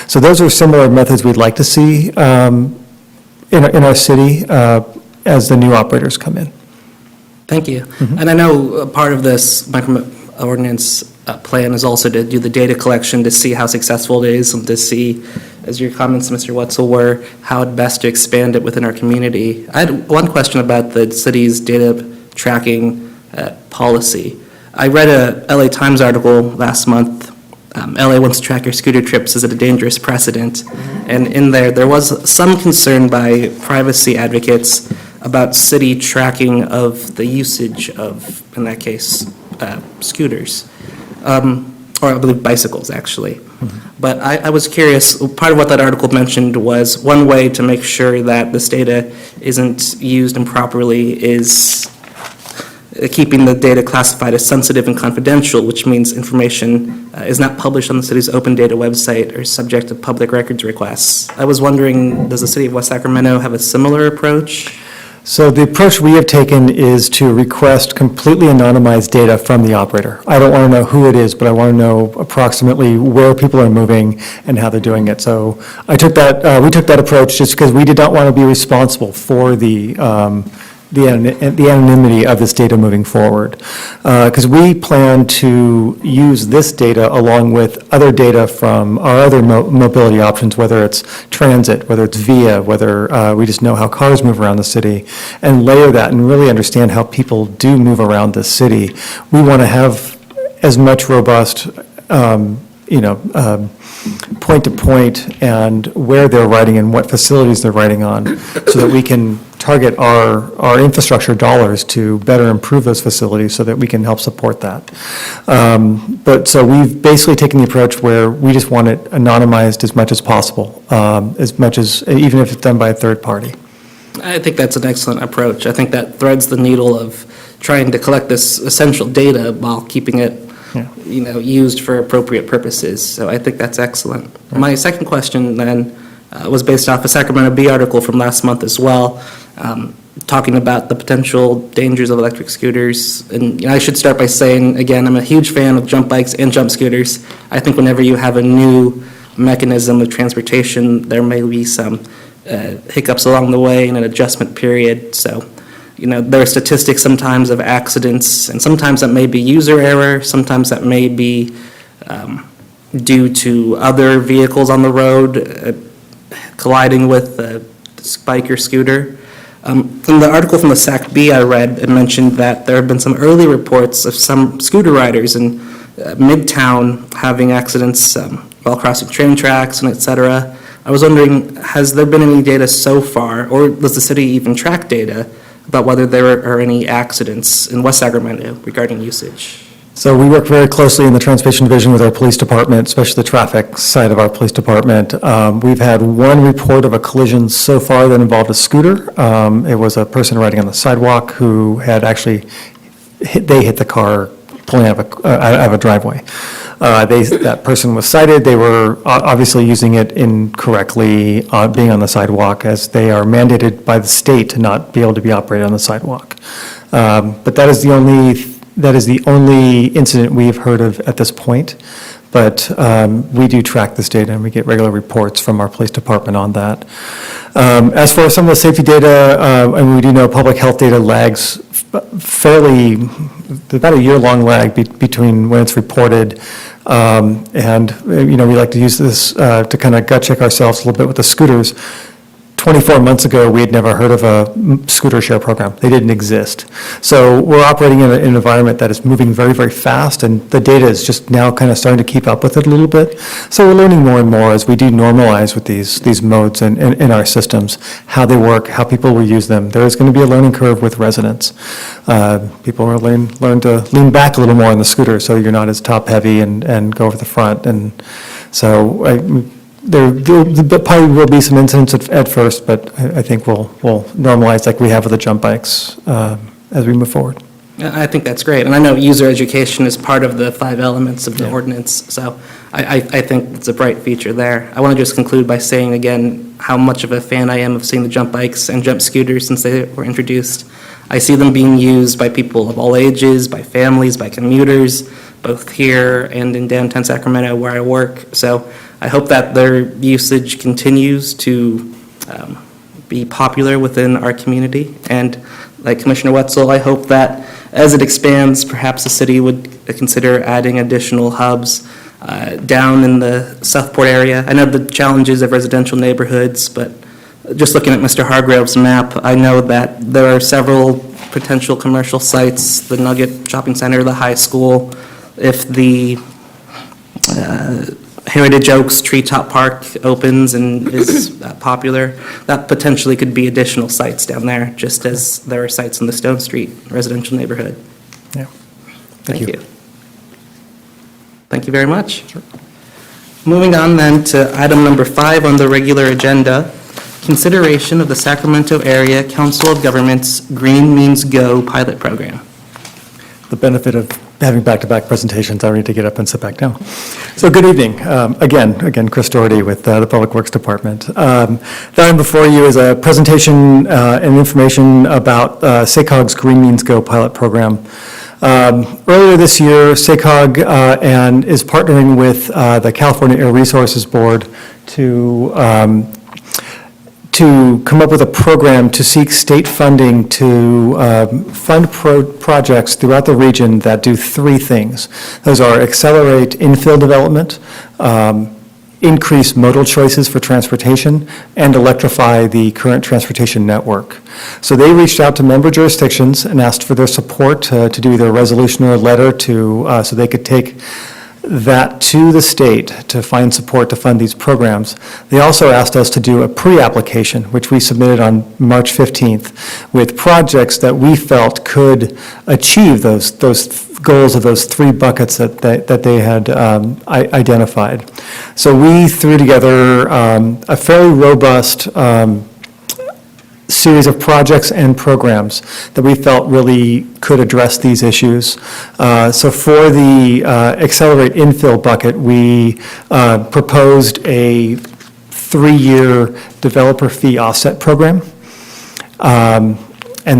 So those are similar methods we'd like to see in our city as the new operators come in. Thank you. And I know part of this micro ordinance plan is also to do the data collection to see how successful it is and to see, as your comments, Mr. Wetzel, were how best to expand it within our community. I had one question about the city's data tracking policy. I read a LA Times article last month. LA wants to track your scooter trips. Is it a dangerous precedent? And in there was some concern by privacy advocates about city tracking of the usage of, in that case, scooters, or I believe bicycles, actually. But I was curious, part of what that article mentioned was one way to make sure that this data isn't used improperly is keeping the data classified as sensitive and confidential, which means information is not published on the city's open data website or subject to public records requests. I was wondering, does the city of West Sacramento have a similar approach? So the approach we have taken is to request completely anonymized data from the operator. I don't want to know who it is, but I want to know approximately where people are moving and how they're doing it. So we took that approach just because we did not want to be responsible for the anonymity of this data moving forward. Because we plan to use this data along with other data from our other mobility options, whether it's transit, whether it's via, whether we just know how cars move around the city, and layer that and really understand how people do move around the city. We want to have as much robust point to point and where they're riding and what facilities they're riding on, so that we can target our infrastructure dollars to better improve those facilities so that we can help support that. But so we've basically taken the approach where we just want it anonymized as much as possible, even if it's done by a third party. I think that's an excellent approach. I think that threads the needle of trying to collect this essential data while keeping it, used for appropriate purposes. So I think that's excellent. Right. My second question then was based off a Sacramento Bee article from last month as well, talking about the potential dangers of electric scooters. And I should start by saying, again, I'm a huge fan of jump bikes and jump scooters. I think whenever you have a new mechanism of transportation, there may be some hiccups along the way and an adjustment period. So, there are statistics sometimes of accidents, and sometimes that may be user error, sometimes that may be due to other vehicles on the road colliding with a bike or scooter. From the article from the Sac Bee I read, it mentioned that there have been some early reports of some scooter riders in Midtown having accidents while crossing train tracks and et cetera. I was wondering, has there been any data so far, or does the city even track data about whether there are any accidents in West Sacramento regarding usage? So we work very closely in the Transportation Division with our police department, especially the traffic side of our police department. We've had one report of a collision so far that involved a scooter. It was a person riding on the sidewalk who had actually hit the car pulling out of a driveway. That person was cited. They were obviously using it incorrectly, being on the sidewalk, as they are mandated by the state to not be able to be operated on the sidewalk. But that is the only incident we've heard of at this point. But we do track this data, and we get regular reports from our police department on that. As for some of the safety data, and we do know public health data lags fairly, about a year-long lag between when it's reported, and we like to use this to kind of gut check ourselves a little bit with the scooters. 24 months ago, we had never heard of a scooter share program. They didn't exist. So we're operating in an environment that is moving very, very fast, and the data is just now kind of starting to keep up with it a little bit. So we're learning more and more as we do normalize with these modes in our systems, how they work, how people will use them. There is going to be a learning curve with residents. People will learn to lean back a little more on the scooter so you're not as top-heavy and go over the front. And so there probably will be some incidents at first, but I think we'll normalize like we have with the jump bikes as we move forward. I think that's great. And I know user education is part of the 5 elements of the ordinance, so I think it's a bright feature there. I want to just conclude by saying again how much of a fan I am of seeing the jump bikes and jump scooters since they were introduced. I see them being used by people of all ages, by families, by commuters, both here and in downtown Sacramento where I work. So I hope that their usage continues to be popular within our community. And like Commissioner Wetzel, I hope that as it expands, perhaps the city would consider adding additional hubs down in the Southport area. I know the challenges of residential neighborhoods, but just looking at Mr. Hargrove's map, I know that there are several potential commercial sites, the Nugget Shopping Center, the high school. If the Heritage Oaks Treetop Park opens and is popular, that potentially could be additional sites down there, just as there are sites in the Stone Street residential neighborhood. Yeah. Thank you. Thank you very much. Sure. Moving on then to item number 5 on the regular agenda, consideration of the Sacramento Area Council of Governments Green Means Go pilot program. The benefit of having back-to-back presentations, I need to get up and sit back down. So good evening. Again, Chris Doherty with the Public Works Department. The item before you is a presentation and information about SACOG's Green Means Go pilot program. Earlier this year, SACOG is partnering with the California Air Resources Board to come up with a program to seek state funding to fund projects throughout the region that do 3 things. Those are accelerate infill development, increase modal choices for transportation, and electrify the current transportation network. So they reached out to member jurisdictions and asked for their support to do either a resolution or a letter so they could take that to the state to find support to fund these programs. They also asked us to do a pre-application, which we submitted on March 15th, with projects that we felt could achieve those goals of those 3 buckets that they had identified. So we threw together a fairly robust series of projects and programs that we felt really could address these issues. So for the Accelerate Infill bucket, we proposed a 3-year developer fee offset program. And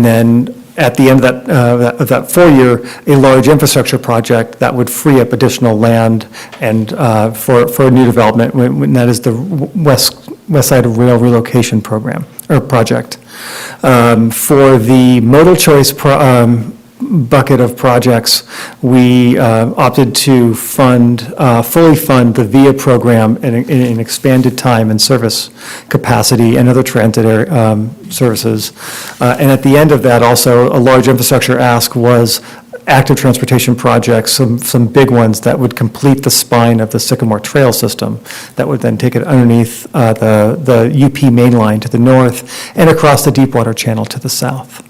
then at the end of that 4-year, a large infrastructure project that would free up additional land and for a new development, and that is the West Side Rail Relocation Program, or project. For the modal choice bucket of projects, we opted to fully fund the VIA program in an expanded time and service capacity and other transit services. And at the end of that, also, a large infrastructure ask was active transportation projects, some big ones that would complete the spine of the Sycamore Trail system, that would then take it underneath the UP main line to the north and across the Deepwater Channel to the south.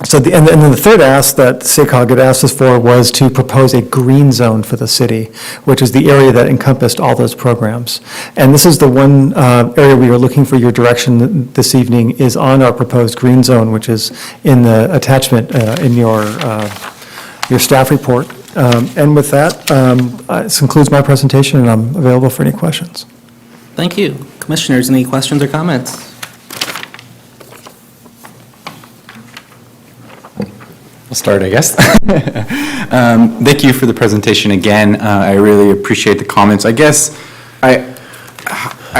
And then the third ask that SACOG had asked us for was to propose a green zone for the city, which is the area that encompassed all those programs. And this is the one area we are looking for your direction this evening, is on our proposed green zone, which is in the attachment in your staff report. And with that, this concludes my presentation, and I'm available for any questions. Thank you. Commissioners, any questions or comments? I'll start, I guess. Thank you for the presentation again. I really appreciate the comments. I guess I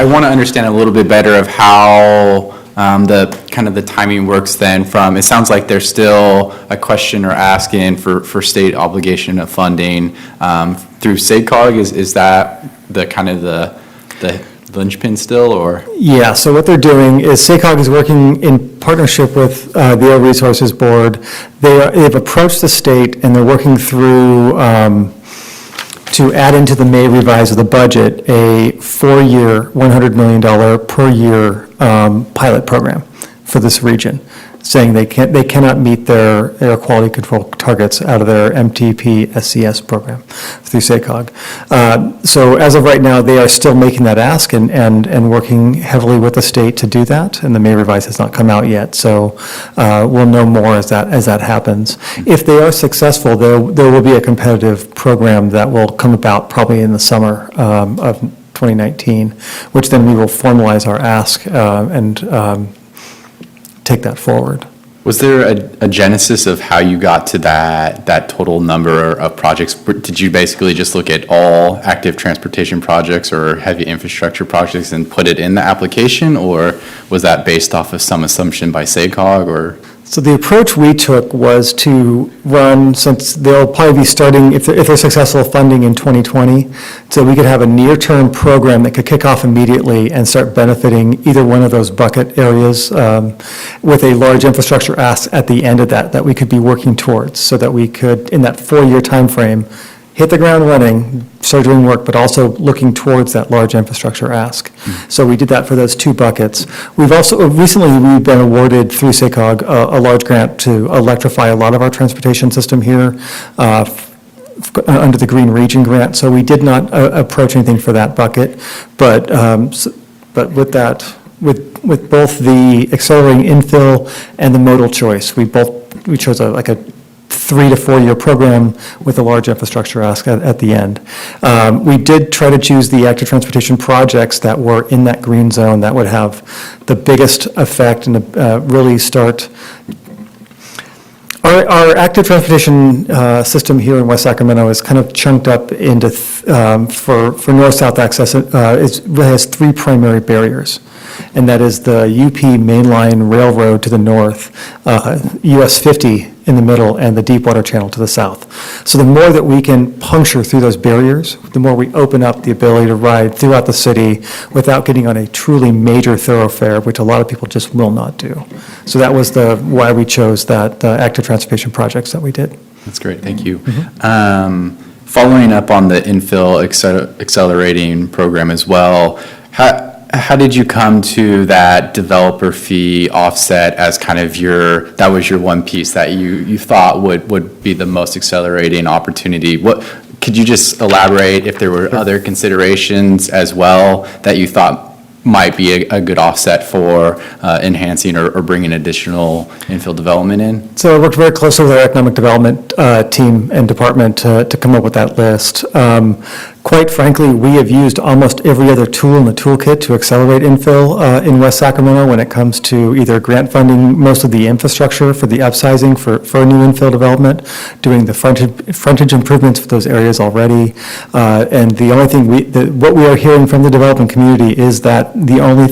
want to understand a little bit better of how the timing works then from, it sounds like there's still a question or ask in for state obligation of funding through SACOG. Is that the linchpin still, or? Yeah, so what they're doing is SACOG is working in partnership with the Air Resources Board. They've approached the state, and they're working through to add into the May revise of the budget a 4-year, $100 million per year pilot program for this region, saying they cannot meet their air quality control targets out of their MTP SCS program through SACOG. So as of right now, they are still making that ask and working heavily with the state to do that, and the May revise has not come out yet, so we'll know more as that happens. If they are successful, there will be a competitive program that will come about probably in the summer of 2019, which then we will formalize our ask and take that forward. Was there a genesis of how you got to that total number of projects? Did you basically just look at all active transportation projects or heavy infrastructure projects and put it in the application, or was that based off of some assumption by SACOG, or? So the approach we took was to run, since they'll probably be starting, if they're successful, funding in 2020, so we could have a near-term program that could kick off immediately and start benefiting either one of those bucket areas with a large infrastructure ask at the end of that we could be working towards, so that we could, in that 4-year time frame, hit the ground running, start doing work, but also looking towards that large infrastructure ask. So we did that for those 2 buckets. We've also, recently we've been awarded through SACOG a large grant to electrify a lot of our transportation system here under the Green Region grant. So we did not approach anything for that bucket, but with that, with both the accelerating infill and the modal choice, we chose a 3 to 4 year program with a large infrastructure ask at the end. We did try to choose the active transportation projects that were in that green zone that would have the biggest effect and really start. Our active transportation system here in West Sacramento is kind of chunked up into, for north-south access, it really has 3 primary barriers. And that is the UP Mainline Railroad to the north, US 50 in the middle, and the Deepwater Channel to the south. So the more that we can puncture through those barriers, the more we open up the ability to ride throughout the city without getting on a truly major thoroughfare, which a lot of people just will not do. So that was why we chose the active transportation projects that we did. That's great, thank you. Following up on the infill accelerating program as well, how did you come to that developer fee offset as kind of that was your one piece that you thought would be the most accelerating opportunity? Could you just elaborate if there were other considerations as well that you thought might be a good offset for enhancing or bringing additional infill development in? So I worked very closely with our economic development team and department to come up with that list. Quite frankly, we have used almost every other tool in the toolkit to accelerate infill in West Sacramento when it comes to either grant funding, most of the infrastructure for the upsizing for new infill development, doing the frontage improvements for those areas already. And the only thing what we are hearing from the development community is that the only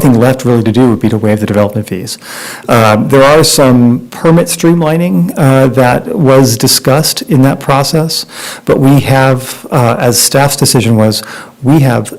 thing left really to do would be to waive the development fees. There are some permit streamlining that was discussed in that process, but we have, as staff's decision was, we have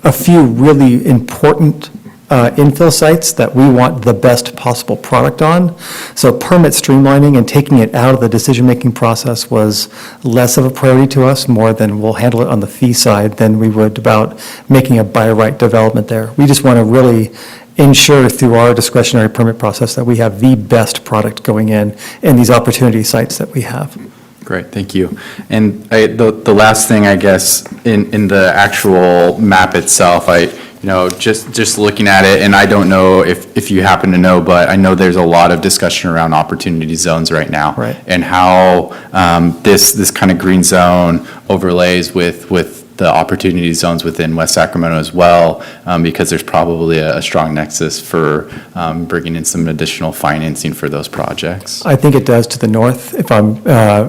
a few really important infill sites that we want the best possible product on. So permit streamlining and taking it out of the decision-making process was less of a priority to us, more than we'll handle it on the fee side than we would about making a by right development there. We just want to really ensure through our discretionary permit process that we have the best product going in these opportunity sites that we have. Great, thank you. And the last thing, I guess, in the actual map itself, just looking at it, and I don't know if you happen to know, but I know there's a lot of discussion around opportunity zones right now. Right. And how this kind of green zone overlays with the opportunity zones within West Sacramento as well, because there's probably a strong nexus for bringing in some additional financing for those projects. I think it does to the north, if I'm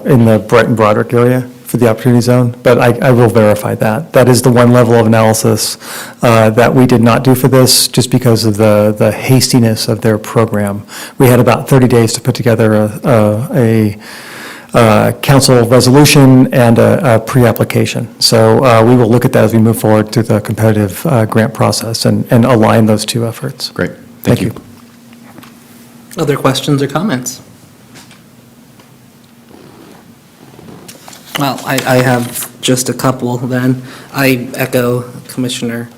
in the Brighton Broderick area for the opportunity zone, but I will verify that. That is the one level of analysis that we did not do for this, just because of the hastiness of their program. We had about 30 days to put together a council resolution and a pre-application. So we will look at that as we move forward through the competitive grant process and align those two efforts. Great, thank you. Other questions or comments? Well, I have just a couple then. I echo Commissioner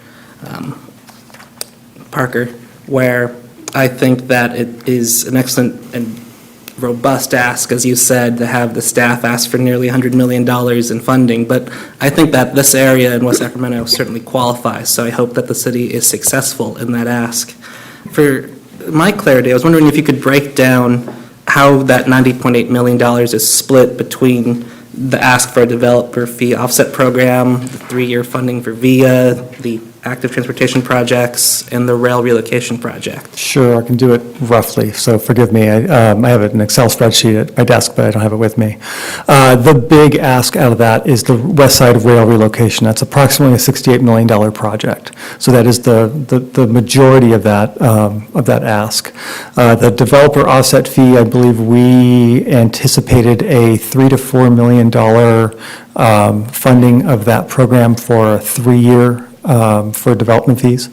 Parker, where I think that it is an excellent and robust ask, as you said, to have the staff ask for nearly $100 million in funding. But I think that this area in West Sacramento certainly qualifies, so I hope that the city is successful in that ask. For my clarity, I was wondering if you could break down how that $90.8 million is split between the ask for a developer fee offset program, the 3-year funding for VIA, the active transportation projects, and the rail relocation project. Sure, I can do it roughly, so forgive me. I have an Excel spreadsheet at my desk, but I don't have it with me. The big ask out of that is the west side of rail relocation. That's approximately a $68 million project. So that is the majority of that ask. The developer offset fee, I believe we anticipated a $3 to $4 million funding of that program for a 3-year for development fees.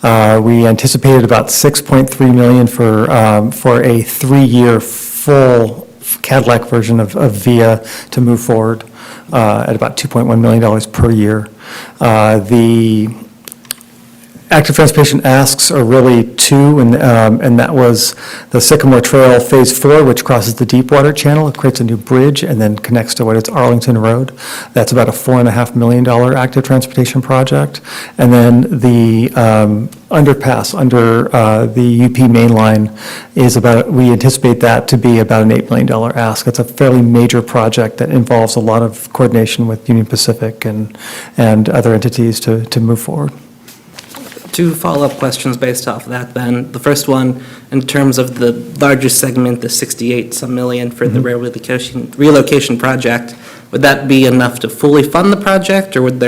We anticipated about $6.3 million for a 3-year full Cadillac version of VIA to move forward at about $2.1 million per year. The active transportation asks are really two, and that was the Sycamore Trail Phase 4, which crosses the Deepwater Channel. It creates a new bridge and then connects to what is Arlington Road. That's about a $4.5 million active transportation project. And then the underpass under the UP main line is we anticipate that to be about an $8 million ask. It's a fairly major project that involves a lot of coordination with Union Pacific and other entities to move forward. 2 follow-up questions based off of that then. The first one, in terms of the largest segment, the 68-some million for the rail relocation project, would that be enough to fully fund the project, or was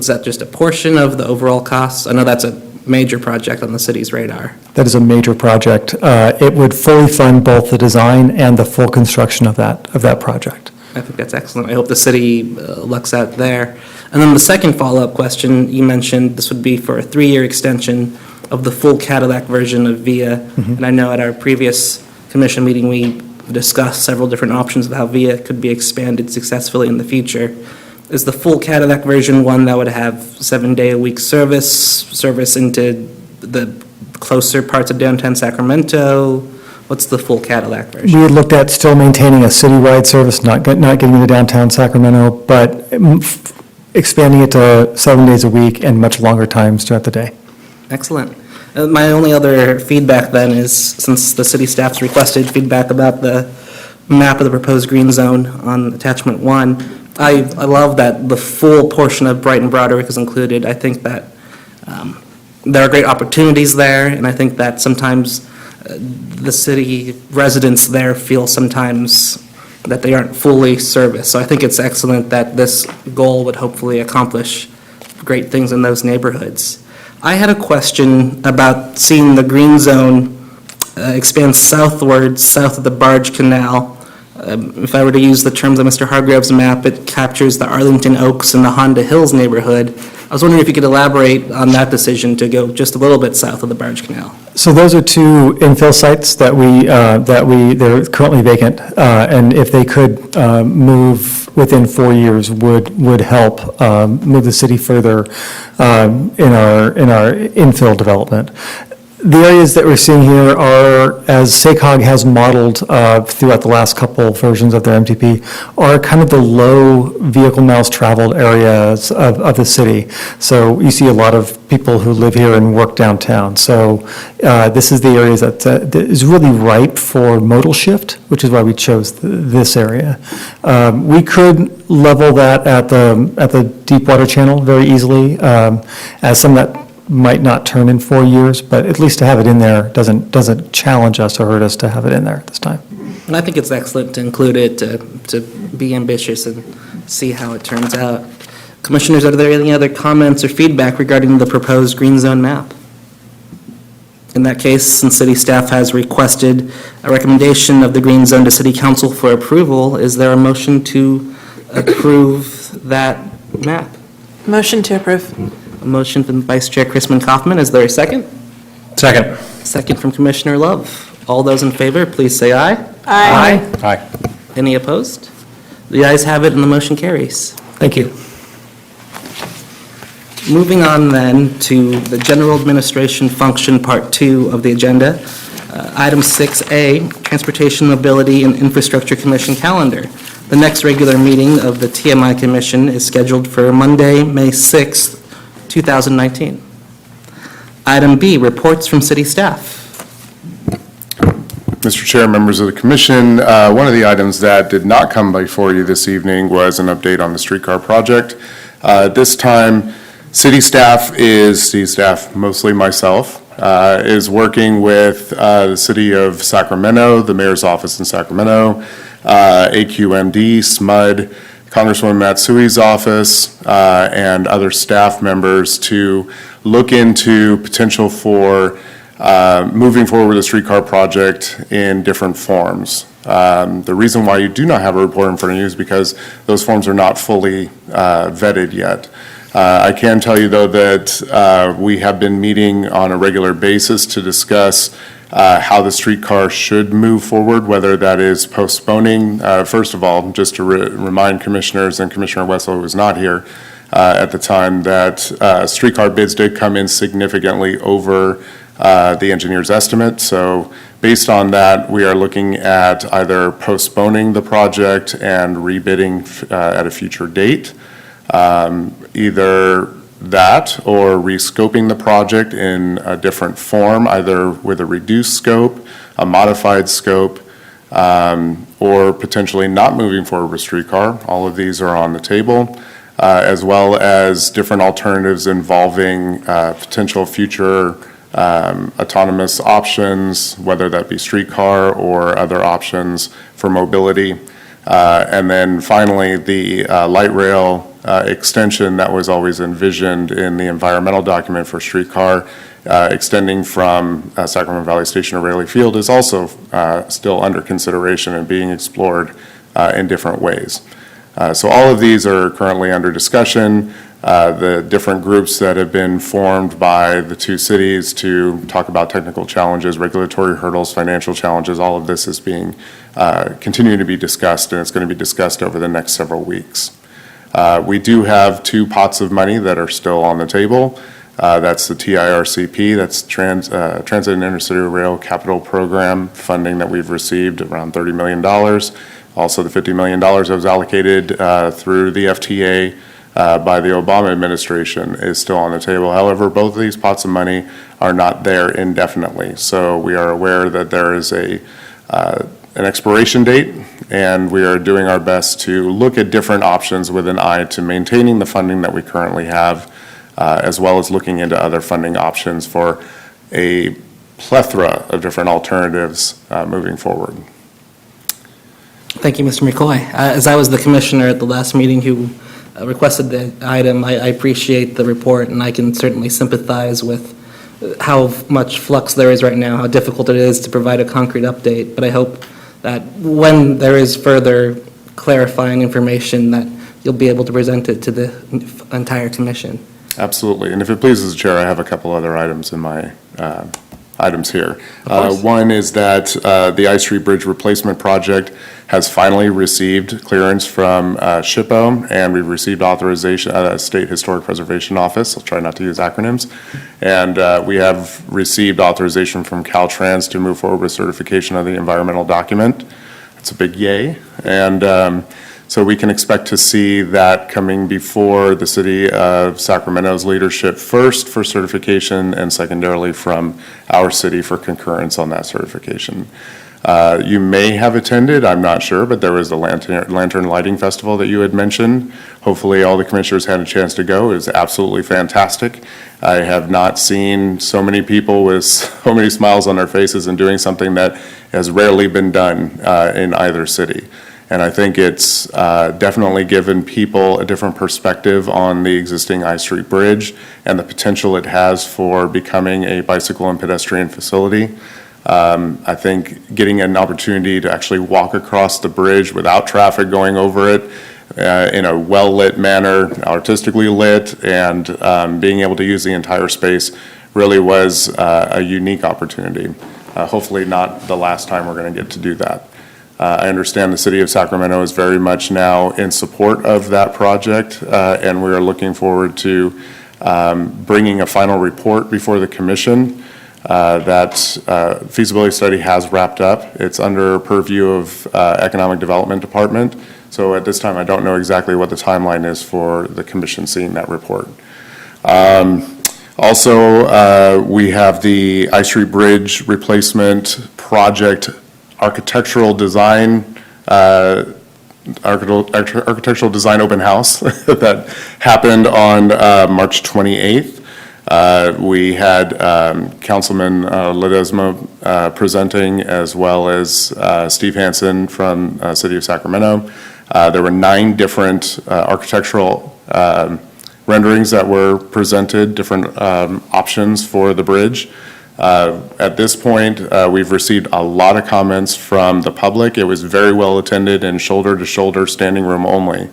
that just a portion of the overall costs? I know that's a major project on the city's radar. That is a major project. It would fully fund both the design and the full construction of that project. I think that's excellent. I hope the city lucks out there. And then the second follow-up question, you mentioned this would be for a 3-year extension of the full Cadillac version of VIA. And I know at our previous commission meeting, we discussed several different options of how VIA could be expanded successfully in the future. Is the full Cadillac version one that would have 7-day-a-week service into the closer parts of downtown Sacramento? What's the full Cadillac version? We had looked at still maintaining a citywide service, not getting into downtown Sacramento, but expanding it to 7 days a week and much longer times throughout the day. Excellent. My only other feedback then is, since the city staff's requested feedback about the map of the proposed green zone on attachment 1, I love that the full portion of Brighton Broderick is included. I think that there are great opportunities there, and I think that sometimes the city residents there feel sometimes that they aren't fully serviced. So I think it's excellent that this goal would hopefully accomplish great things in those neighborhoods. I had a question about seeing the green zone expand southwards, south of the Barge Canal. If I were to use the terms of Mr. Hargrove's map, it captures the Arlington Oaks and the Honda Hills neighborhood. I was wondering if you could elaborate on that decision to go just a little bit south of the Barge Canal. So those are two infill sites that they're currently vacant, and if they could move within 4 years, would help move the city further in our infill development. The areas that we're seeing here are, as SACOG has modeled throughout the last couple versions of their MTP, are kind of the low vehicle miles traveled areas of the city. So you see a lot of people who live here and work downtown. So this is the areas that is really ripe for modal shift, which is why we chose this area. We could level that at the Deepwater Channel very easily, as some of that might not turn in 4 years, but at least to have it in there doesn't challenge us or hurt us to have it in there at this time. And I think it's excellent to include it, to be ambitious and see how it turns out. Commissioners, are there any other comments or feedback regarding the proposed green zone map? In that case, since city staff has requested a recommendation of the green zone to city council for approval, is there a motion to approve that map? Motion to approve. A motion from Vice Chair Chrisman Kaufman. Is there a second? Second. Second from Commissioner Love. All those in favor, please say aye. Aye. Aye. Any opposed? The ayes have it and the motion carries. Thank you. Moving on then to the General Administration Function Part 2 of the agenda. Item 6A, Transportation, Mobility, and Infrastructure Commission calendar. The next regular meeting of the TMI Commission is scheduled for Monday, May 6th, 2019. Item B, reports from city staff. Mr. Chair, members of the commission, one of the items that did not come before you this evening was an update on the streetcar project. This time, city staff, mostly myself, is working with the city of Sacramento, the mayor's office in Sacramento, AQMD, SMUD, Congresswoman Matsui's office, and other staff members to look into potential for moving forward with the streetcar project in different forms. The reason why you do not have a report in front of you is because those forms are not fully vetted yet. I can tell you, though, that we have been meeting on a regular basis to discuss how the streetcar should move forward, whether that is postponing. First of all, just to remind commissioners, and Commissioner Wessel, who was not here at the time, that streetcar bids did come in significantly over the engineer's estimate. So based on that, we are looking at either postponing the project and rebidding at a future date. Either that or rescoping the project in a different form, either with a reduced scope, a modified scope, or potentially not moving forward with streetcar. All of these are on the table, as well as different alternatives involving potential future autonomous options, whether that be streetcar or other options for mobility. And then finally, the light rail extension that was always envisioned in the environmental document for streetcar, extending from Sacramento Valley Station to Raleigh Field, is also still under consideration and being explored in different ways. So all of these are currently under discussion. the different groups that have been formed by the two cities to talk about technical challenges, regulatory hurdles, financial challenges. All of this is being continuing to be discussed, and it's going to be discussed over the next several weeks. We do have 2 pots of money that are still on the table. That's the TIRCP, that's Transit and Intercity Rail Capital Program funding that we've received, around $30 million. Also, the $50 million that was allocated through the FTA by the Obama administration is still on the table. However, both of these pots of money are not there indefinitely. So we are aware that there is an expiration date, and we are doing our best to look at different options with an eye to maintaining the funding that we currently have, as well as looking into other funding options for a plethora of different alternatives moving forward. Thank you, Mr. McCoy. As I was the commissioner at the last meeting who requested the item, I appreciate the report, and I can certainly sympathize with how much flux there is right now, how difficult it is to provide a concrete update. But I hope that when there is further clarifying information, that you'll be able to present it to the entire commission. Absolutely. And if it pleases the chair, I have a couple other items in my items here. One is that the I Street Bridge Replacement Project has finally received clearance from SHPO, and we've received authorization at the State Historic Preservation Office. I'll try not to use acronyms. And we have received authorization from Caltrans to move forward with certification of the environmental document. It's a big yay. And so we can expect to see that coming before the city of Sacramento's leadership, first for certification and secondarily from our city for concurrence on that certification. You may have attended, I'm not sure, but there was a lantern lighting festival that you had mentioned. Hopefully all the commissioners had a chance to go. It was absolutely fantastic. I have not seen so many people with so many smiles on their faces and doing something that has rarely been done in either city. And I think it's definitely given people a different perspective on the existing I Street Bridge and the potential it has for becoming a bicycle and pedestrian facility. I think getting an opportunity to actually walk across the bridge without traffic going over it in a well-lit manner, artistically lit, and being able to use the entire space really was a unique opportunity. Hopefully not the last time we're going to get to do that. I understand the city of Sacramento is very much now in support of that project, and we are looking forward to bringing a final report before the commission. That feasibility study has wrapped up. It's under purview of Economic Development Department. So at this time, I don't know exactly what the timeline is for the commission seeing that report. Also, we have the I Street Bridge Replacement Project architectural design open house that happened on March 28th. We had Councilman Ledesma presenting, as well as Steve Hansen from City of Sacramento. There were 9 different architectural renderings that were presented, different options for the bridge. At this point, we've received a lot of comments from the public. It was very well attended and shoulder-to-shoulder, standing room only.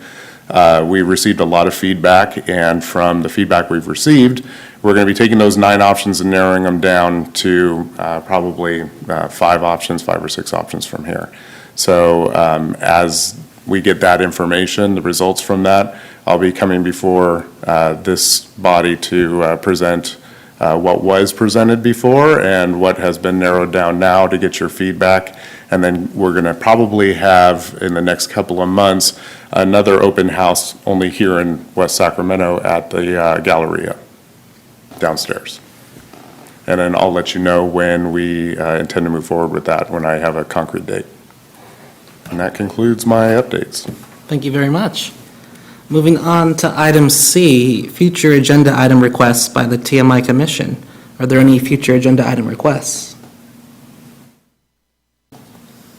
We received a lot of feedback, and from the feedback we've received, we're going to be taking those 9 options and narrowing them down to probably 5 or 6 options from here. So as we get that information, the results from that, I'll be coming before this body to present what was presented before and what has been narrowed down now to get your feedback. And then we're going to probably have, in the next couple of months, another open house only here in West Sacramento at the Galleria downstairs. And then I'll let you know when we intend to move forward with that, when I have a concrete date. And that concludes my updates. Thank you very much. Moving on to item C, future agenda item requests by the TMI Commission. Are there any future agenda item requests?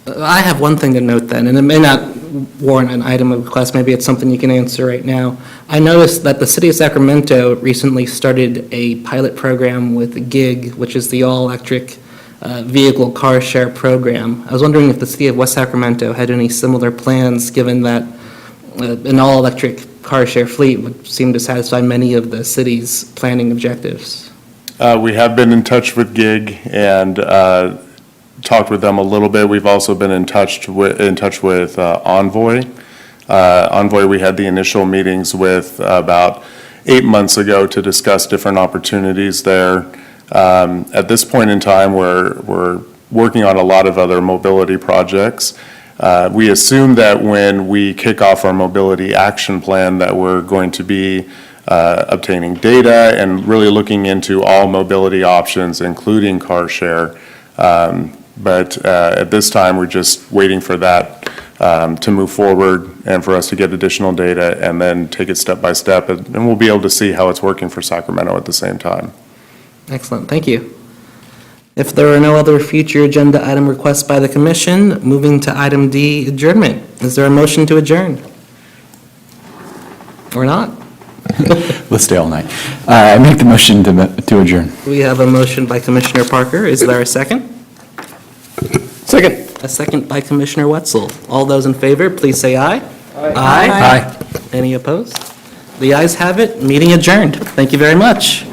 I have one thing to note then, and it may not warrant an item of request, maybe it's something you can answer right now. I noticed that the City of Sacramento recently started a pilot program with GIG, which is the all-electric vehicle car share program. I was wondering if the City of West Sacramento had any similar plans, given that an all-electric car share fleet would seem to satisfy many of the city's planning objectives. We have been in touch with GIG and talked with them a little bit. We've also been in touch with Envoy. Envoy, we had the initial meetings with about 8 months ago to discuss different opportunities there. At this point in time, we're working on a lot of other mobility projects. We assume that when we kick off our mobility action plan that we're going to be obtaining data and really looking into all mobility options, including car share. But at this time, we're just waiting for that to move forward and for us to get additional data and then take it step by step. And we'll be able to see how it's working for Sacramento at the same time. Excellent, thank you. If there are no other future agenda item requests by the commission, moving to item D, adjournment. Is there a motion to adjourn? Or not? Let's stay all night. I make the motion to adjourn. We have a motion by Commissioner Parker. Is there a second? Second. A second by Commissioner Wetzel. All those in favor, please say aye. Aye. Aye. Any opposed? The ayes have it, meeting adjourned. Thank you very much.